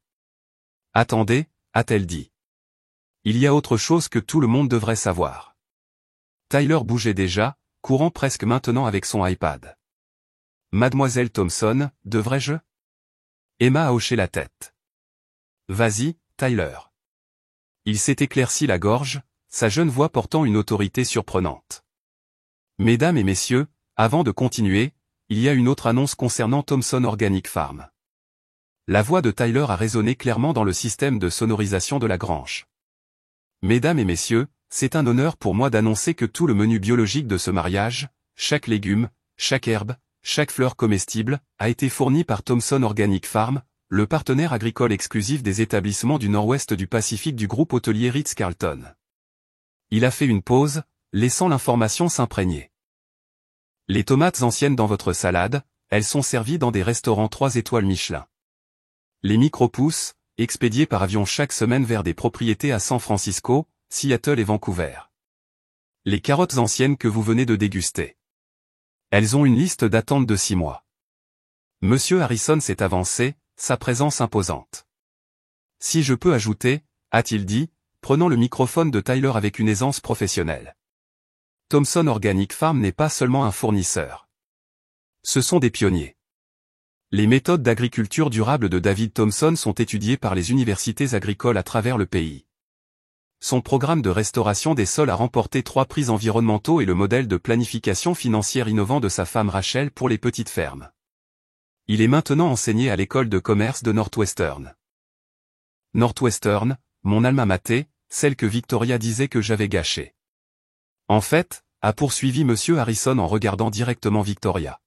Attendez, a-t-elle dit. Il y a autre chose que tout le monde devrait savoir. Tyler bougeait déjà, courant presque maintenant avec son iPad. Mademoiselle Thompson, devrais-je? Emma a hoché la tête. Vas-y, Tyler. Il s'est éclairci la gorge, sa jeune voix portant une autorité surprenante. Mesdames et messieurs, avant de continuer, il y a une autre annonce concernant Thompson Organic Farm. La voix de Tyler a résonné clairement dans le système de sonorisation de la grange. Mesdames et messieurs, c'est un honneur pour moi d'annoncer que tout le menu biologique de ce mariage, chaque légume, chaque herbe, chaque fleur comestible, a été fourni par Thompson Organic Farm, le partenaire agricole exclusif des établissements du nord-ouest du Pacifique du groupe hôtelier Ritz-Carlton. Il a fait une pause, laissant l'information s'imprégner. Les tomates anciennes dans votre salade, elles sont servies dans des restaurants 3 étoiles Michelin. Les micro-pousses, expédiés par avion chaque semaine vers des propriétés à San Francisco, Seattle et Vancouver. Les carottes anciennes que vous venez de déguster. Elles ont une liste d'attente de 6 mois. Monsieur Harrison s'est avancé, sa présence imposante. Si je peux ajouter, a-t-il dit, prenant le microphone de Tyler avec une aisance professionnelle. Thompson Organic Farm n'est pas seulement un fournisseur. Ce sont des pionniers. Les méthodes d'agriculture durable de David Thompson sont étudiées par les universités agricoles à travers le pays. Son programme de restauration des sols a remporté 3 prix environnementaux et le modèle de planification financière innovant de sa femme Rachel pour les petites fermes. Il est maintenant enseigné à l'école de commerce de Northwestern. Northwestern, mon alma mater, celle que Victoria disait que j'avais gâchée. En fait, a poursuivi Monsieur Harrison en regardant directement Victoria.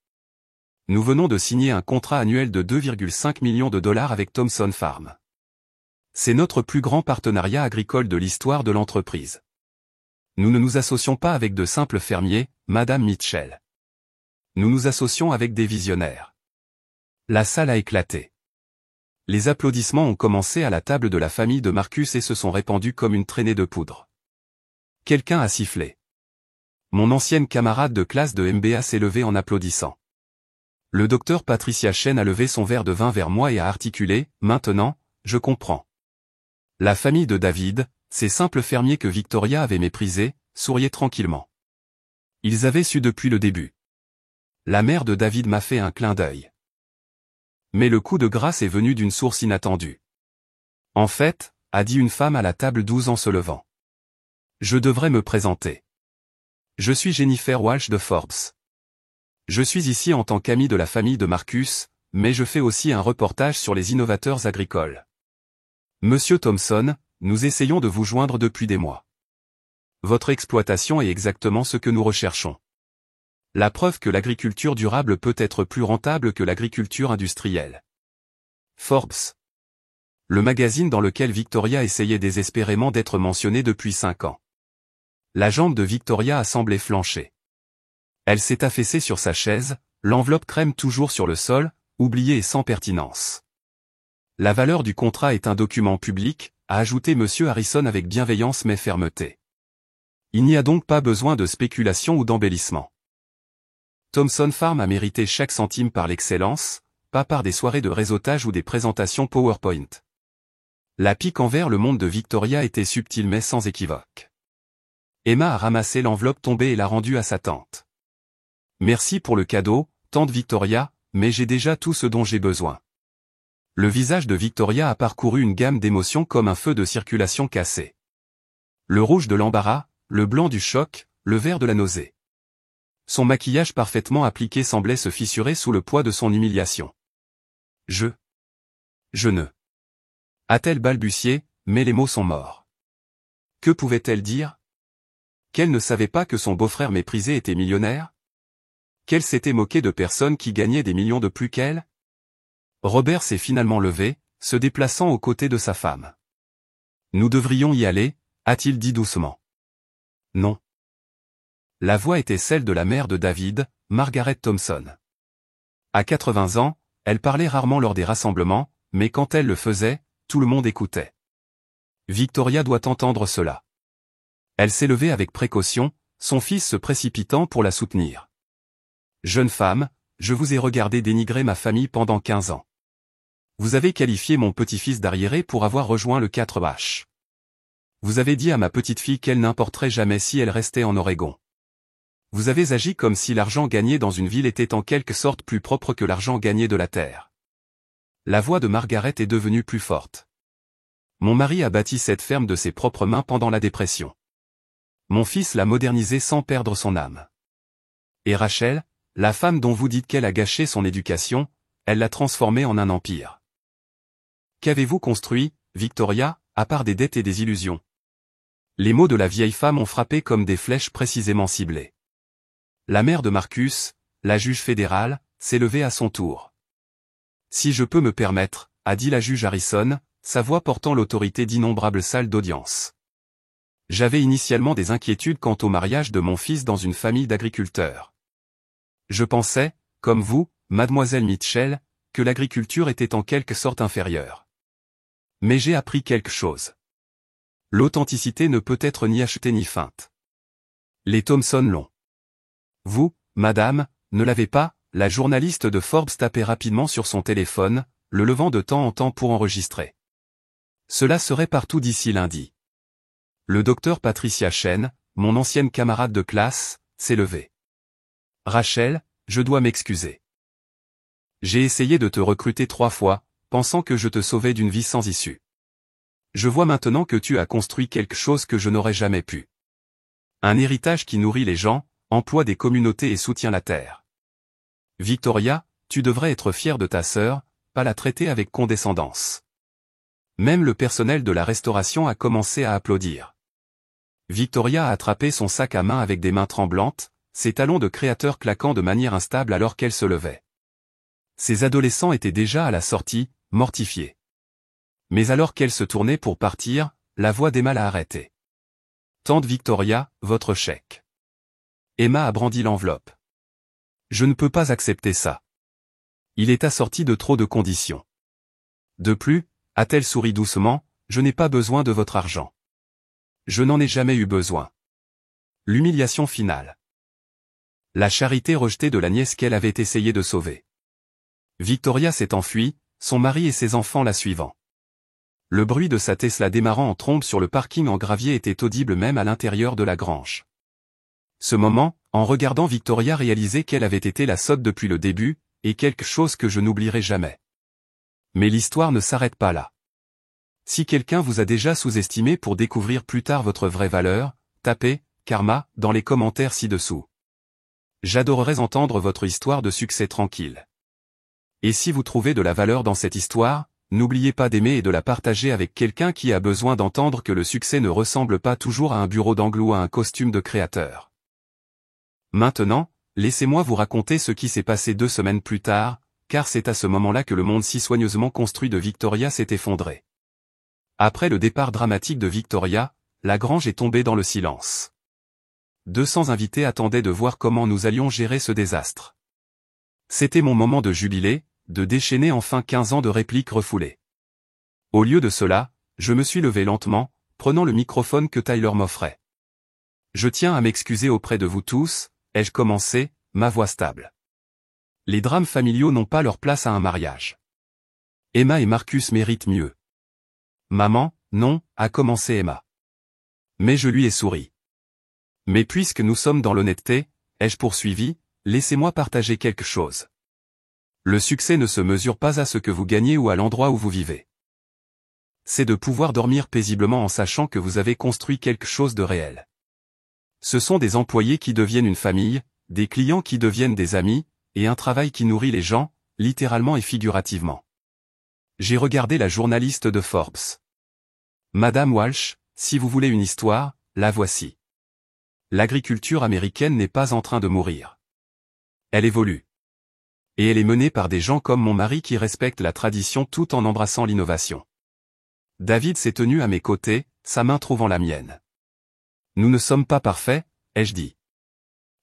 Nous venons de signer un contrat annuel de 2,5 millions de dollars avec Thompson Farm. C'est notre plus grand partenariat agricole de l'histoire de l'entreprise. Nous ne nous associons pas avec de simples fermiers, Madame Mitchell. Nous nous associons avec des visionnaires. La salle a éclaté. Les applaudissements ont commencé à la table de la famille de Marcus et se sont répandus comme une traînée de poudre. Quelqu'un a sifflé. Mon ancienne camarade de classe de MBA s'est levée en applaudissant. Le docteur Patricia Chen a levé son verre de vin vers moi et a articulé, maintenant, je comprends. La famille de David, ces simples fermiers que Victoria avait méprisés, souriait tranquillement. Ils avaient su depuis le début. La mère de David m'a fait un clin d'œil. Mais le coup de grâce est venu d'une source inattendue. En fait, a dit une femme à la table 12 en se levant. Je devrais me présenter. Je suis Jennifer Walsh de Forbes. Je suis ici en tant qu'amie de la famille de Marcus, mais je fais aussi un reportage sur les innovateurs agricoles. Monsieur Thompson, nous essayons de vous joindre depuis des mois. Votre exploitation est exactement ce que nous recherchons. La preuve que l'agriculture durable peut être plus rentable que l'agriculture industrielle. Forbes. Le magazine dans lequel Victoria essayait désespérément d'être mentionnée depuis 5 ans. La jambe de Victoria a semblé flancher. Elle s'est affaissée sur sa chaise, l'enveloppe crème toujours sur le sol, oubliée et sans pertinence. La valeur du contrat est un document public, a ajouté Monsieur Harrison avec bienveillance mais fermeté. Il n'y a donc pas besoin de spéculation ou d'embellissement. Thompson Farm a mérité chaque centime par l'excellence, pas par des soirées de réseautage ou des présentations PowerPoint. La pique envers le monde de Victoria était subtile mais sans équivoque. Emma a ramassé l'enveloppe tombée et l'a rendue à sa tante. Merci pour le cadeau, tante Victoria, mais j'ai déjà tout ce dont j'ai besoin. Le visage de Victoria a parcouru une gamme d'émotions comme un feu de circulation cassé. Le rouge de l'embarras, le blanc du choc, le vert de la nausée. Son maquillage parfaitement appliqué semblait se fissurer sous le poids de son humiliation. Je ne. A-t-elle balbutié, mais les mots sont morts. Que pouvait-elle dire? Qu'elle ne savait pas que son beau-frère méprisé était millionnaire? Qu'elle s'était moquée de personnes qui gagnaient des millions de plus qu'elle? Robert s'est finalement levé, se déplaçant aux côtés de sa femme. Nous devrions y aller, a-t-il dit doucement. Non. La voix était celle de la mère de David, Margaret Thompson. À 80 ans, elle parlait rarement lors des rassemblements, mais quand elle le faisait, tout le monde écoutait. Victoria doit entendre cela. Elle s'est levée avec précaution, son fils se précipitant pour la soutenir. Jeune femme, je vous ai regardé dénigrer ma famille pendant 15 ans. Vous avez qualifié mon petit-fils d'arriéré pour avoir rejoint le 4H. Vous avez dit à ma petite-fille qu'elle n'importerait jamais si elle restait en Oregon. Vous avez agi comme si l'argent gagné dans une ville était en quelque sorte plus propre que l'argent gagné de la terre. La voix de Margaret est devenue plus forte. Mon mari a bâti cette ferme de ses propres mains pendant la dépression. Mon fils l'a modernisée sans perdre son âme. Et Rachel, la femme dont vous dites qu'elle a gâché son éducation, elle l'a transformée en un empire. Qu'avez-vous construit, Victoria, à part des dettes et des illusions? Les mots de la vieille femme ont frappé comme des flèches précisément ciblées. La mère de Marcus, la juge fédérale, s'est levée à son tour. Si je peux me permettre, a dit la juge Harrison, sa voix portant l'autorité d'innombrables salles d'audience. J'avais initialement des inquiétudes quant au mariage de mon fils dans une famille d'agriculteurs. Je pensais, comme vous, mademoiselle Mitchell, que l'agriculture était en quelque sorte inférieure. Mais j'ai appris quelque chose. L'authenticité ne peut être ni achetée ni feinte. Les Thompson l'ont. Vous, madame, ne l'avez pas, la journaliste de Forbes tapait rapidement sur son téléphone, le levant de temps en temps pour enregistrer. Cela serait partout d'ici lundi. Le docteur Patricia Chen, mon ancienne camarade de classe, s'est levée. Rachel, je dois m'excuser. J'ai essayé de te recruter 3 fois, pensant que je te sauvais d'une vie sans issue. Je vois maintenant que tu as construit quelque chose que je n'aurais jamais pu. Un héritage qui nourrit les gens, emploie des communautés et soutient la terre. Victoria, tu devrais être fière de ta sœur, pas la traiter avec condescendance. Même le personnel de la restauration a commencé à applaudir. Victoria a attrapé son sac à main avec des mains tremblantes, ses talons de créateur claquant de manière instable alors qu'elle se levait. Ses adolescents étaient déjà à la sortie, mortifiés. Mais alors qu'elle se tournait pour partir, la voix d'Emma l'a arrêtée. Tante Victoria, votre chèque. Emma a brandi l'enveloppe. Je ne peux pas accepter ça. Il est assorti de trop de conditions. De plus, a-t-elle souri doucement, je n'ai pas besoin de votre argent. Je n'en ai jamais eu besoin. L'humiliation finale. La charité rejetée de la nièce qu'elle avait essayé de sauver. Victoria s'est enfuie, son mari et ses enfants la suivant. Le bruit de sa Tesla démarrant en trombe sur le parking en gravier était audible même à l'intérieur de la grange. Ce moment, en regardant Victoria réaliser qu'elle avait été la sotte depuis le début, est quelque chose que je n'oublierai jamais. Mais l'histoire ne s'arrête pas là. Si quelqu'un vous a déjà sous-estimé pour découvrir plus tard votre vraie valeur, tapez « Karma » dans les commentaires ci-dessous. J'adorerais entendre votre histoire de succès tranquille. Et si vous trouvez de la valeur dans cette histoire, n'oubliez pas d'aimer et de la partager avec quelqu'un qui a besoin d'entendre que le succès ne ressemble pas toujours à un bureau d'angle ou à un costume de créateur. Maintenant, laissez-moi vous raconter ce qui s'est passé 2 semaines plus tard, car c'est à ce moment-là que le monde si soigneusement construit de Victoria s'est effondré. Après le départ dramatique de Victoria, la grange est tombée dans le silence. 200 invités attendaient de voir comment nous allions gérer ce désastre. C'était mon moment de jubilé, de déchaîner enfin 15 ans de répliques refoulées. Au lieu de cela, je me suis levé lentement, prenant le microphone que Tyler m'offrait. Je tiens à m'excuser auprès de vous tous, ai-je commencé, ma voix stable. Les drames familiaux n'ont pas leur place à un mariage. Emma et Marcus méritent mieux. Maman, non, a commencé Emma. Mais je lui ai souri. Mais puisque nous sommes dans l'honnêteté, ai-je poursuivi, laissez-moi partager quelque chose. Le succès ne se mesure pas à ce que vous gagnez ou à l'endroit où vous vivez. C'est de pouvoir dormir paisiblement en sachant que vous avez construit quelque chose de réel. Ce sont des employés qui deviennent une famille, des clients qui deviennent des amis, et un travail qui nourrit les gens, littéralement et figurativement. J'ai regardé la journaliste de Forbes. Madame Walsh, si vous voulez une histoire, la voici. L'agriculture américaine n'est pas en train de mourir. Elle évolue. Et elle est menée par des gens comme mon mari qui respectent la tradition tout en embrassant l'innovation. David s'est tenu à mes côtés, sa main trouvant la mienne. Nous ne sommes pas parfaits, ai-je dit.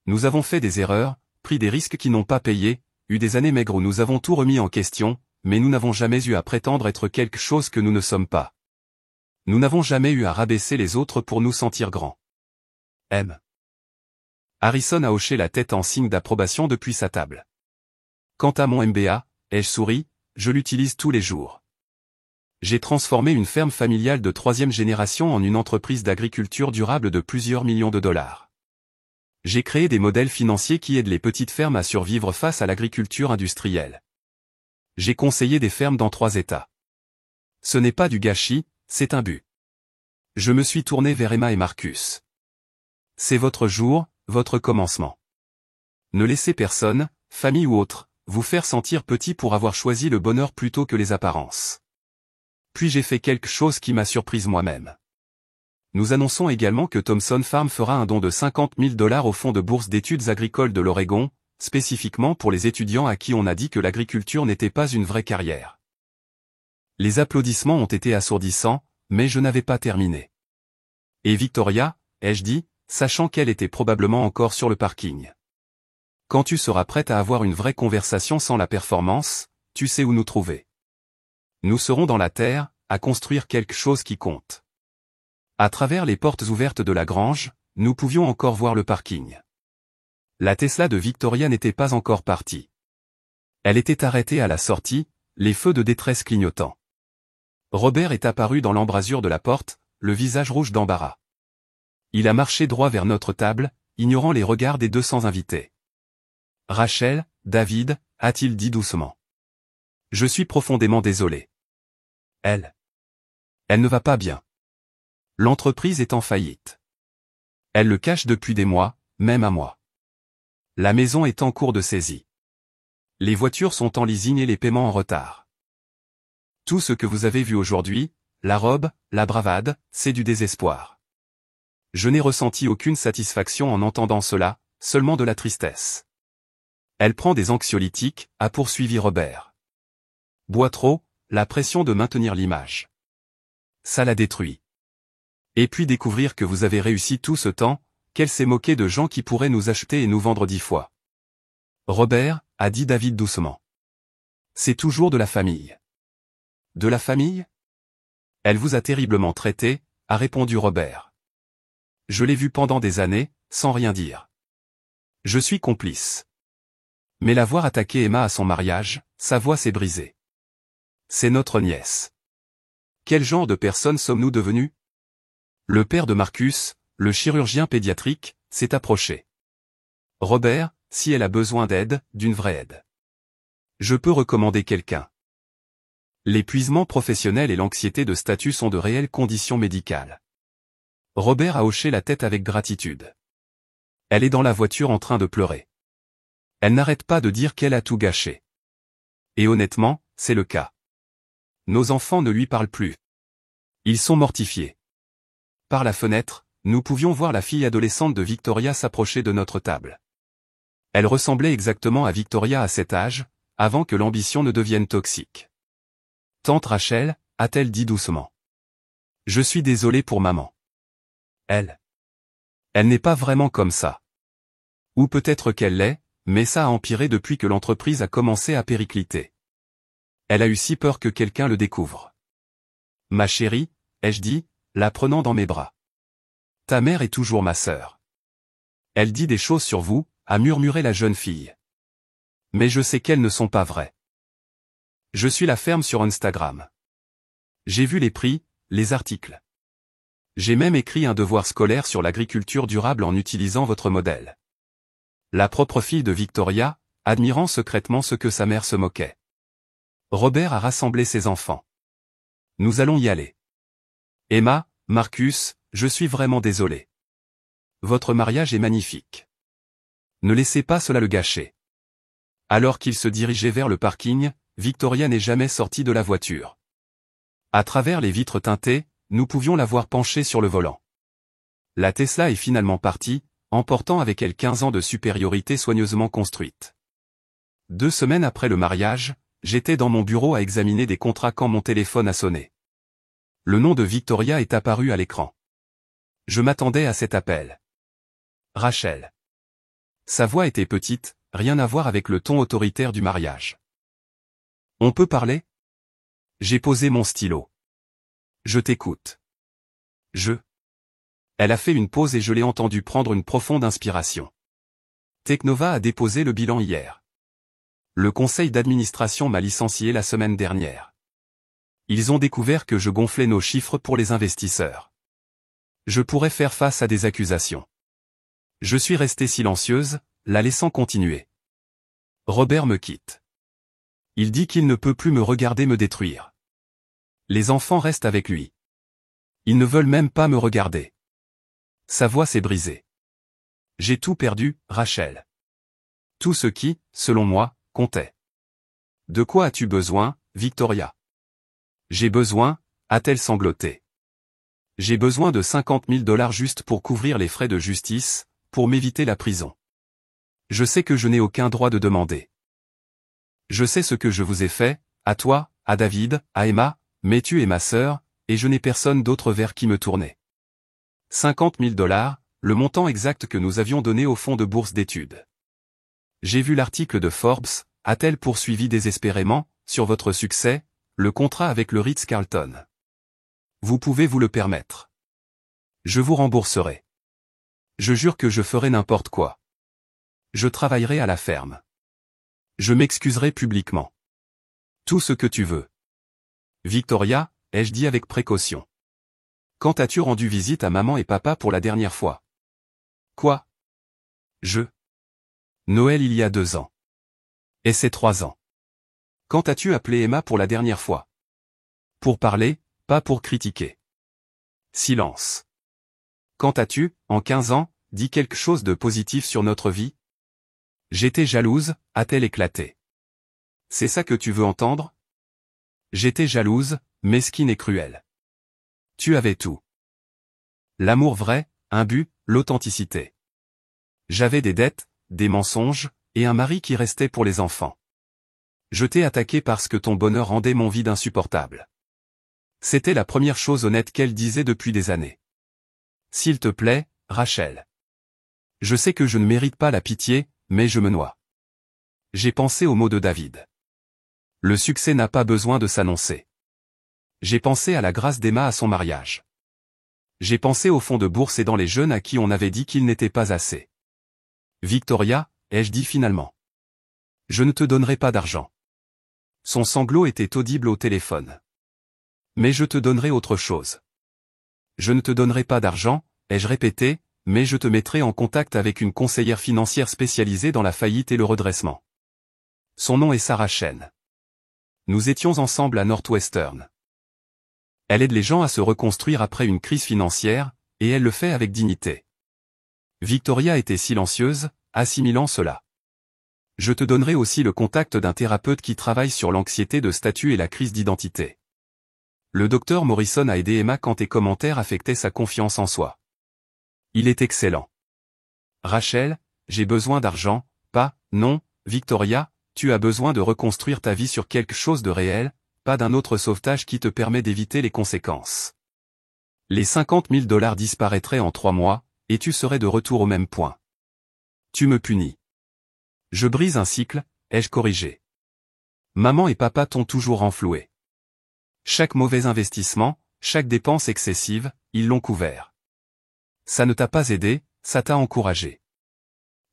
Nous avons fait des erreurs, pris des risques qui n'ont pas payé, eu des années maigres où nous avons tout remis en question, mais nous n'avons jamais eu à prétendre être quelque chose que nous ne sommes pas. Nous n'avons jamais eu à rabaisser les autres pour nous sentir grands. M. Harrison a hoché la tête en signe d'approbation depuis sa table. Quant à mon MBA, ai-je souri, je l'utilise tous les jours. J'ai transformé une ferme familiale de 3e génération en une entreprise d'agriculture durable de plusieurs millions de dollars. J'ai créé des modèles financiers qui aident les petites fermes à survivre face à l'agriculture industrielle. J'ai conseillé des fermes dans 3 États. Ce n'est pas du gâchis, c'est un but. Je me suis tourné vers Emma et Marcus. C'est votre jour, votre commencement. Ne laissez personne, famille ou autre, vous faire sentir petit pour avoir choisi le bonheur plutôt que les apparences. Puis j'ai fait quelque chose qui m'a surprise moi-même. Nous annonçons également que Thomson Farm fera un don de 50 000 $ au fonds de bourse d'études agricoles de l'Oregon, spécifiquement pour les étudiants à qui on a dit que l'agriculture n'était pas une vraie carrière. Les applaudissements ont été assourdissants, mais je n'avais pas terminé. Et Victoria, ai-je dit, sachant qu'elle était probablement encore sur le parking. Quand tu seras prête à avoir une vraie conversation sans la performance, tu sais où nous trouver. Nous serons dans la terre, à construire quelque chose qui compte. À travers les portes ouvertes de la grange, nous pouvions encore voir le parking. La Tesla de Victoria n'était pas encore partie. Elle était arrêtée à la sortie, les feux de détresse clignotant. Robert est apparu dans l'embrasure de la porte, le visage rouge d'embarras. Il a marché droit vers notre table, ignorant les regards des 200 invités. « Rachel, David » a-t-il dit doucement. « Je suis profondément désolé. Elle ne va pas bien. L'entreprise est en faillite. Elle le cache depuis des mois, même à moi. La maison est en cours de saisie. Les voitures sont en leasing et les paiements en retard. Tout ce que vous avez vu aujourd'hui, la robe, la bravade, c'est du désespoir. Je n'ai ressenti aucune satisfaction en entendant cela, seulement de la tristesse. Elle prend des anxiolytiques, a poursuivi Robert. Boit trop, la pression de maintenir l'image. Ça la détruit. Et puis découvrir que vous avez réussi tout ce temps, qu'elle s'est moquée de gens qui pourraient nous acheter et nous vendre 10 fois. Robert, a dit David doucement. C'est toujours de la famille. De la famille? Elle vous a terriblement traité, a répondu Robert. Je l'ai vue pendant des années, sans rien dire. Je suis complice. Mais la voir attaquer Emma à son mariage, sa voix s'est brisée. C'est notre nièce. Quel genre de personne sommes-nous devenus? Le père de Marcus, le chirurgien pédiatrique, s'est approché. Robert, si elle a besoin d'aide, d'une vraie aide. Je peux recommander quelqu'un. L'épuisement professionnel et l'anxiété de statut sont de réelles conditions médicales. Robert a hoché la tête avec gratitude. Elle est dans la voiture en train de pleurer. Elle n'arrête pas de dire qu'elle a tout gâché. Et honnêtement, c'est le cas. Nos enfants ne lui parlent plus. Ils sont mortifiés. Par la fenêtre, nous pouvions voir la fille adolescente de Victoria s'approcher de notre table. Elle ressemblait exactement à Victoria à cet âge, avant que l'ambition ne devienne toxique. Tante Rachel, a-t-elle dit doucement. Je suis désolé pour maman. Elle n'est pas vraiment comme ça. Ou peut-être qu'elle l'est, mais ça a empiré depuis que l'entreprise a commencé à péricliter. Elle a eu si peur que quelqu'un le découvre. Ma chérie, ai-je dit, la prenant dans mes bras. Ta mère est toujours ma sœur. Elle dit des choses sur vous, a murmuré la jeune fille. Mais je sais qu'elles ne sont pas vraies. Je suis la ferme sur Instagram. J'ai vu les prix, les articles. J'ai même écrit un devoir scolaire sur l'agriculture durable en utilisant votre modèle. La propre fille de Victoria, admirant secrètement ce que sa mère se moquait. Robert a rassemblé ses enfants. Nous allons y aller. Emma, Marcus, je suis vraiment désolé. Votre mariage est magnifique. Ne laissez pas cela le gâcher. Alors qu'il se dirigeait vers le parking, Victoria n'est jamais sortie de la voiture. À travers les vitres teintées, nous pouvions la voir penchée sur le volant. La Tesla est finalement partie, emportant avec elle 15 ans de supériorité soigneusement construite. 2 semaines après le mariage, j'étais dans mon bureau à examiner des contrats quand mon téléphone a sonné. Le nom de Victoria est apparu à l'écran. Je m'attendais à cet appel. Rachel. Sa voix était petite, rien à voir avec le ton autoritaire du mariage. On peut parler? J'ai posé mon stylo. Je t'écoute. Elle a fait une pause et je l'ai entendu prendre une profonde inspiration. Teknova a déposé le bilan hier. Le conseil d'administration m'a licencié la semaine dernière. Ils ont découvert que je gonflais nos chiffres pour les investisseurs. Je pourrais faire face à des accusations. Je suis restée silencieuse, la laissant continuer. Robert me quitte. Il dit qu'il ne peut plus me regarder me détruire. Les enfants restent avec lui. Ils ne veulent même pas me regarder. Sa voix s'est brisée. J'ai tout perdu, Rachel. Tout ce qui, selon moi, comptait. De quoi as-tu besoin, Victoria? J'ai besoin, a-t-elle sangloté. J'ai besoin de 50 000 $ juste pour couvrir les frais de justice, pour m'éviter la prison. Je sais que je n'ai aucun droit de demander. Je sais ce que je vous ai fait, à toi, à David, à Emma, mais tu es ma sœur, et je n'ai personne d'autre vers qui me tourner. 50 000 $, le montant exact que nous avions donné au fonds de bourse d'études. J'ai vu l'article de Forbes, a-t-elle poursuivi désespérément, sur votre succès, le contrat avec le Ritz-Carlton. Vous pouvez vous le permettre. Je vous rembourserai. Je jure que je ferai n'importe quoi. Je travaillerai à la ferme. Je m'excuserai publiquement. Tout ce que tu veux. Victoria, ai-je dit avec précaution. Quand as-tu rendu visite à maman et papa pour la dernière fois? Quoi? Noël il y a 2 ans. Et c'est 3 ans. Quand as-tu appelé Emma pour la dernière fois? Pour parler, pas pour critiquer. Silence. Quand as-tu, en 15 ans, dit quelque chose de positif sur notre vie? J'étais jalouse, a-t-elle éclaté. C'est ça que tu veux entendre? J'étais jalouse, mesquine et cruelle. Tu avais tout. L'amour vrai, un but, l'authenticité. J'avais des dettes, des mensonges, et un mari qui restait pour les enfants. Je t'ai attaqué parce que ton bonheur rendait mon vide insupportable. C'était la première chose honnête qu'elle disait depuis des années. S'il te plaît, Rachel. Je sais que je ne mérite pas la pitié, mais je me noie. J'ai pensé aux mots de David. Le succès n'a pas besoin de s'annoncer. J'ai pensé à la grâce d'Emma à son mariage. J'ai pensé au fonds de bourse et dans les jeunes à qui on avait dit qu'ils n'étaient pas assez. Victoria, ai-je dit finalement. Je ne te donnerai pas d'argent. Son sanglot était audible au téléphone. Mais je te donnerai autre chose. Je ne te donnerai pas d'argent, ai-je répété, mais je te mettrai en contact avec une conseillère financière spécialisée dans la faillite et le redressement. Son nom est Sarah Chen. Nous étions ensemble à Northwestern. Elle aide les gens à se reconstruire après une crise financière, et elle le fait avec dignité. Victoria était silencieuse, assimilant cela. Je te donnerai aussi le contact d'un thérapeute qui travaille sur l'anxiété de statut et la crise d'identité. Le docteur Morrison a aidé Emma quand tes commentaires affectaient sa confiance en soi. Il est excellent. Rachel, j'ai besoin d'argent, pas, non, Victoria, tu as besoin de reconstruire ta vie sur quelque chose de réel, pas d'un autre sauvetage qui te permet d'éviter les conséquences. Les 50 000 $ disparaîtraient en 3 mois, et tu serais de retour au même point. Tu me punis. Je brise un cycle, ai-je corrigé. Maman et papa t'ont toujours renfloué. Chaque mauvais investissement, chaque dépense excessive, ils l'ont couvert. Ça ne t'a pas aidé, ça t'a encouragé.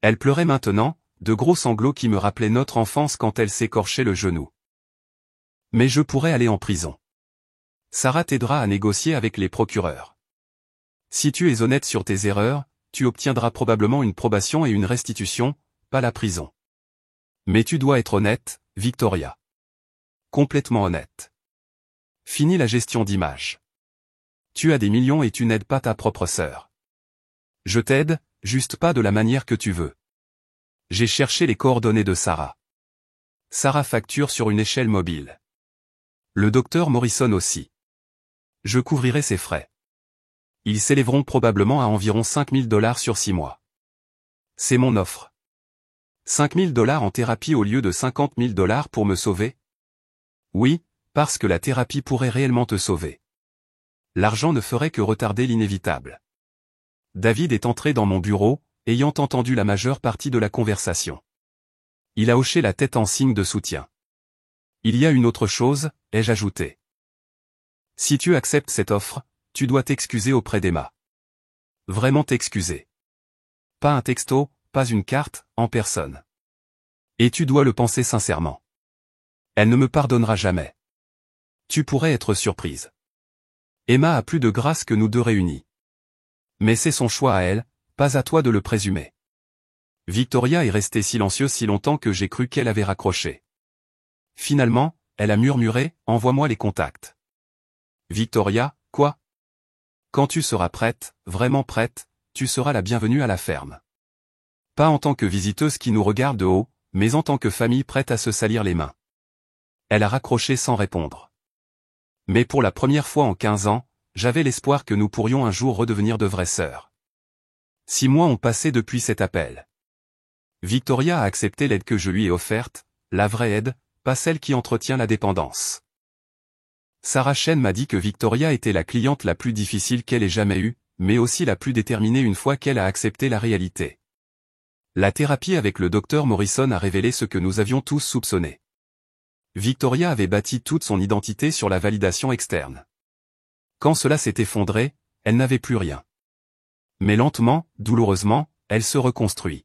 Elle pleurait maintenant, de gros sanglots qui me rappelaient notre enfance quand elle s'écorchait le genou. Mais je pourrais aller en prison. Sarah t'aidera à négocier avec les procureurs. Si tu es honnête sur tes erreurs, tu obtiendras probablement une probation et une restitution, pas la prison. Mais tu dois être honnête, Victoria. Complètement honnête. Fini la gestion d'image. Tu as des millions et tu n'aides pas ta propre sœur. Je t'aide, juste pas de la manière que tu veux. J'ai cherché les coordonnées de Sarah. Sarah facture sur une échelle mobile. Le docteur Morrison aussi. Je couvrirai ses frais. Ils s'élèveront probablement à environ $5 000 sur 6 mois. C'est mon offre. $5 000 en thérapie au lieu de $50 000 pour me sauver? Oui, parce que la thérapie pourrait réellement te sauver. L'argent ne ferait que retarder l'inévitable. David est entré dans mon bureau, ayant entendu la majeure partie de la conversation. Il a hoché la tête en signe de soutien. Il y a une autre chose, ai-je ajouté. Si tu acceptes cette offre, tu dois t'excuser auprès d'Emma. Vraiment t'excuser. Pas un texto, pas une carte, en personne. Et tu dois le penser sincèrement. Elle ne me pardonnera jamais. Tu pourrais être surprise. Emma a plus de grâce que nous deux réunis. Mais c'est son choix à elle, pas à toi de le présumer. Victoria est restée silencieuse si longtemps que j'ai cru qu'elle avait raccroché. Finalement, elle a murmuré, envoie-moi les contacts. Victoria, quoi? Quand tu seras prête, vraiment prête, tu seras la bienvenue à la ferme. Pas en tant que visiteuse qui nous regarde de haut, mais en tant que famille prête à se salir les mains. Elle a raccroché sans répondre. Mais pour la première fois en 15 ans, j'avais l'espoir que nous pourrions un jour redevenir de vraies sœurs. 6 mois ont passé depuis cet appel. Victoria a accepté l'aide que je lui ai offerte, la vraie aide, pas celle qui entretient la dépendance. Sarah Chen m'a dit que Victoria était la cliente la plus difficile qu'elle ait jamais eue, mais aussi la plus déterminée une fois qu'elle a accepté la réalité. La thérapie avec le docteur Morrison a révélé ce que nous avions tous soupçonné. Victoria avait bâti toute son identité sur la validation externe. Quand cela s'est effondré, elle n'avait plus rien. Mais lentement, douloureusement, elle se reconstruit.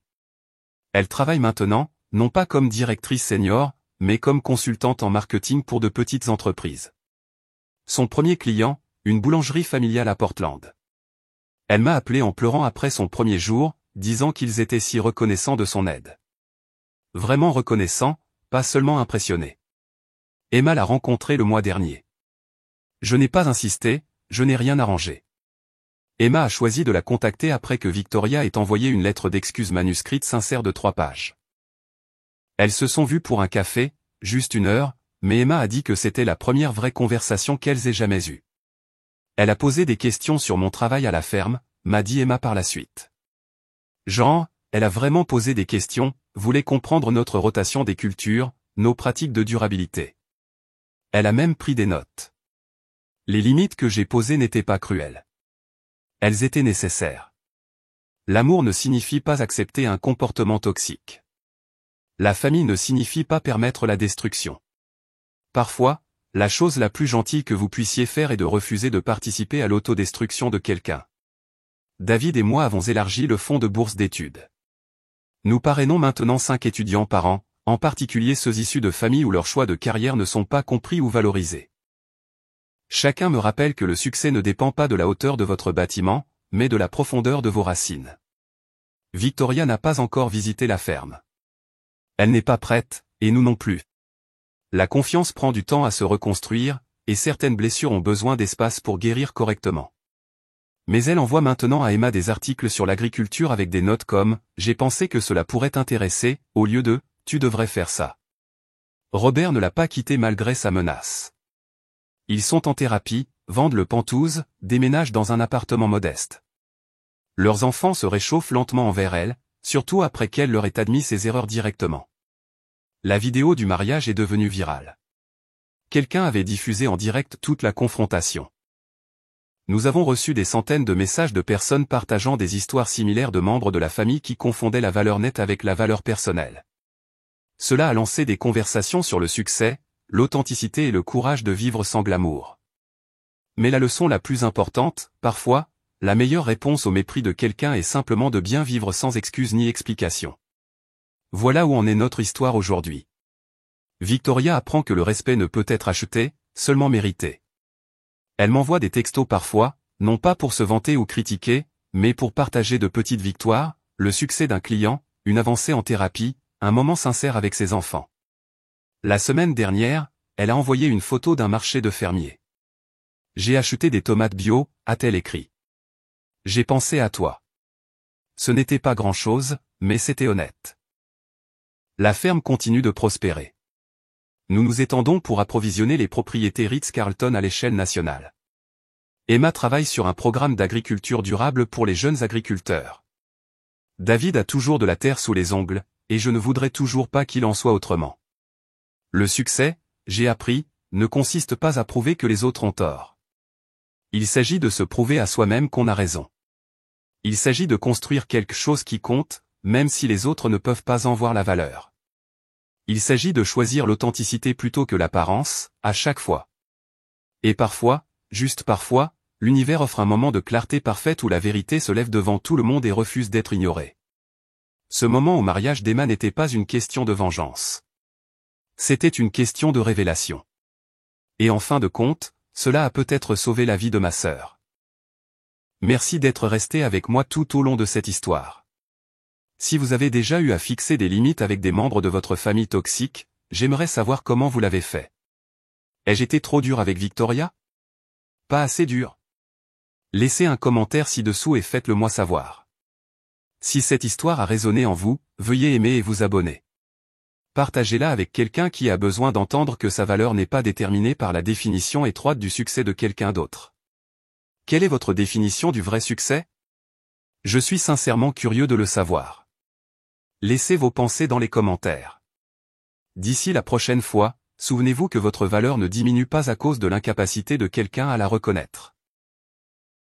Elle travaille maintenant, non pas comme directrice senior, mais comme consultante en marketing pour de petites entreprises. Son premier client, une boulangerie familiale à Portland. Elle m'a appelé en pleurant après son premier jour, disant qu'ils étaient si reconnaissants de son aide. Vraiment reconnaissants, pas seulement impressionnés. Emma l'a rencontré le mois dernier. Je n'ai pas insisté, je n'ai rien arrangé. Emma a choisi de la contacter après que Victoria ait envoyé une lettre d'excuse manuscrite sincère de 3 pages. Elles se sont vues pour un café, juste 1 heure, mais Emma a dit que c'était la première vraie conversation qu'elles aient jamais eue. Elle a posé des questions sur mon travail à la ferme, m'a dit Emma par la suite. Genre, elle a vraiment posé des questions, voulait comprendre notre rotation des cultures, nos pratiques de durabilité. Elle a même pris des notes. Les limites que j'ai posées n'étaient pas cruelles. Elles étaient nécessaires. L'amour ne signifie pas accepter un comportement toxique. La famille ne signifie pas permettre la destruction. Parfois, la chose la plus gentille que vous puissiez faire est de refuser de participer à l'autodestruction de quelqu'un. David et moi avons élargi le fonds de bourse d'études. Nous parrainons maintenant 5 étudiants par an, en particulier ceux issus de familles où leurs choix de carrière ne sont pas compris ou valorisés. Chacun me rappelle que le succès ne dépend pas de la hauteur de votre bâtiment, mais de la profondeur de vos racines. Victoria n'a pas encore visité la ferme. Elle n'est pas prête, et nous non plus. La confiance prend du temps à se reconstruire, et certaines blessures ont besoin d'espace pour guérir correctement. Mais elle envoie maintenant à Emma des articles sur l'agriculture avec des notes comme « J'ai pensé que cela pourrait t'intéresser » au lieu de « Tu devrais faire ça ». Robert ne l'a pas quitté malgré sa menace. Ils sont en thérapie, vendent le Penthouse, déménagent dans un appartement modeste. Leurs enfants se réchauffent lentement envers elle, surtout après qu'elle leur ait admis ses erreurs directement. La vidéo du mariage est devenue virale. Quelqu'un avait diffusé en direct toute la confrontation. Nous avons reçu des centaines de messages de personnes partageant des histoires similaires de membres de la famille qui confondaient la valeur nette avec la valeur personnelle. Cela a lancé des conversations sur le succès, l'authenticité et le courage de vivre sans glamour. Mais la leçon la plus importante, parfois, la meilleure réponse au mépris de quelqu'un est simplement de bien vivre sans excuse ni explication. Voilà où en est notre histoire aujourd'hui. Victoria apprend que le respect ne peut être acheté, seulement mérité. Elle m'envoie des textos parfois, non pas pour se vanter ou critiquer, mais pour partager de petites victoires, le succès d'un client, une avancée en thérapie, un moment sincère avec ses enfants. La semaine dernière, elle a envoyé une photo d'un marché de fermier. J'ai acheté des tomates bio, a-t-elle écrit. J'ai pensé à toi. Ce n'était pas grand-chose, mais c'était honnête. La ferme continue de prospérer. Nous nous étendons pour approvisionner les propriétés Ritz-Carlton à l'échelle nationale. Emma travaille sur un programme d'agriculture durable pour les jeunes agriculteurs. David a toujours de la terre sous les ongles, et je ne voudrais toujours pas qu'il en soit autrement. Le succès, j'ai appris, ne consiste pas à prouver que les autres ont tort. Il s'agit de se prouver à soi-même qu'on a raison. Il s'agit de construire quelque chose qui compte, même si les autres ne peuvent pas en voir la valeur. Il s'agit de choisir l'authenticité plutôt que l'apparence, à chaque fois. Et parfois, juste parfois, l'univers offre un moment de clarté parfaite où la vérité se lève devant tout le monde et refuse d'être ignorée. Ce moment au mariage d'Emma n'était pas une question de vengeance. C'était une question de révélation. Et en fin de compte, cela a peut-être sauvé la vie de ma sœur. Merci d'être resté avec moi tout au long de cette histoire. Si vous avez déjà eu à fixer des limites avec des membres de votre famille toxique, j'aimerais savoir comment vous l'avez fait. Ai-je été trop dur avec Victoria? Pas assez dur? Laissez un commentaire ci-dessous et faites-le moi savoir. Si cette histoire a résonné en vous, veuillez aimer et vous abonner. Partagez-la avec quelqu'un qui a besoin d'entendre que sa valeur n'est pas déterminée par la définition étroite du succès de quelqu'un d'autre. Quelle est votre définition du vrai succès? Je suis sincèrement curieux de le savoir. Laissez vos pensées dans les commentaires. D'ici la prochaine fois, souvenez-vous que votre valeur ne diminue pas à cause de l'incapacité de quelqu'un à la reconnaître.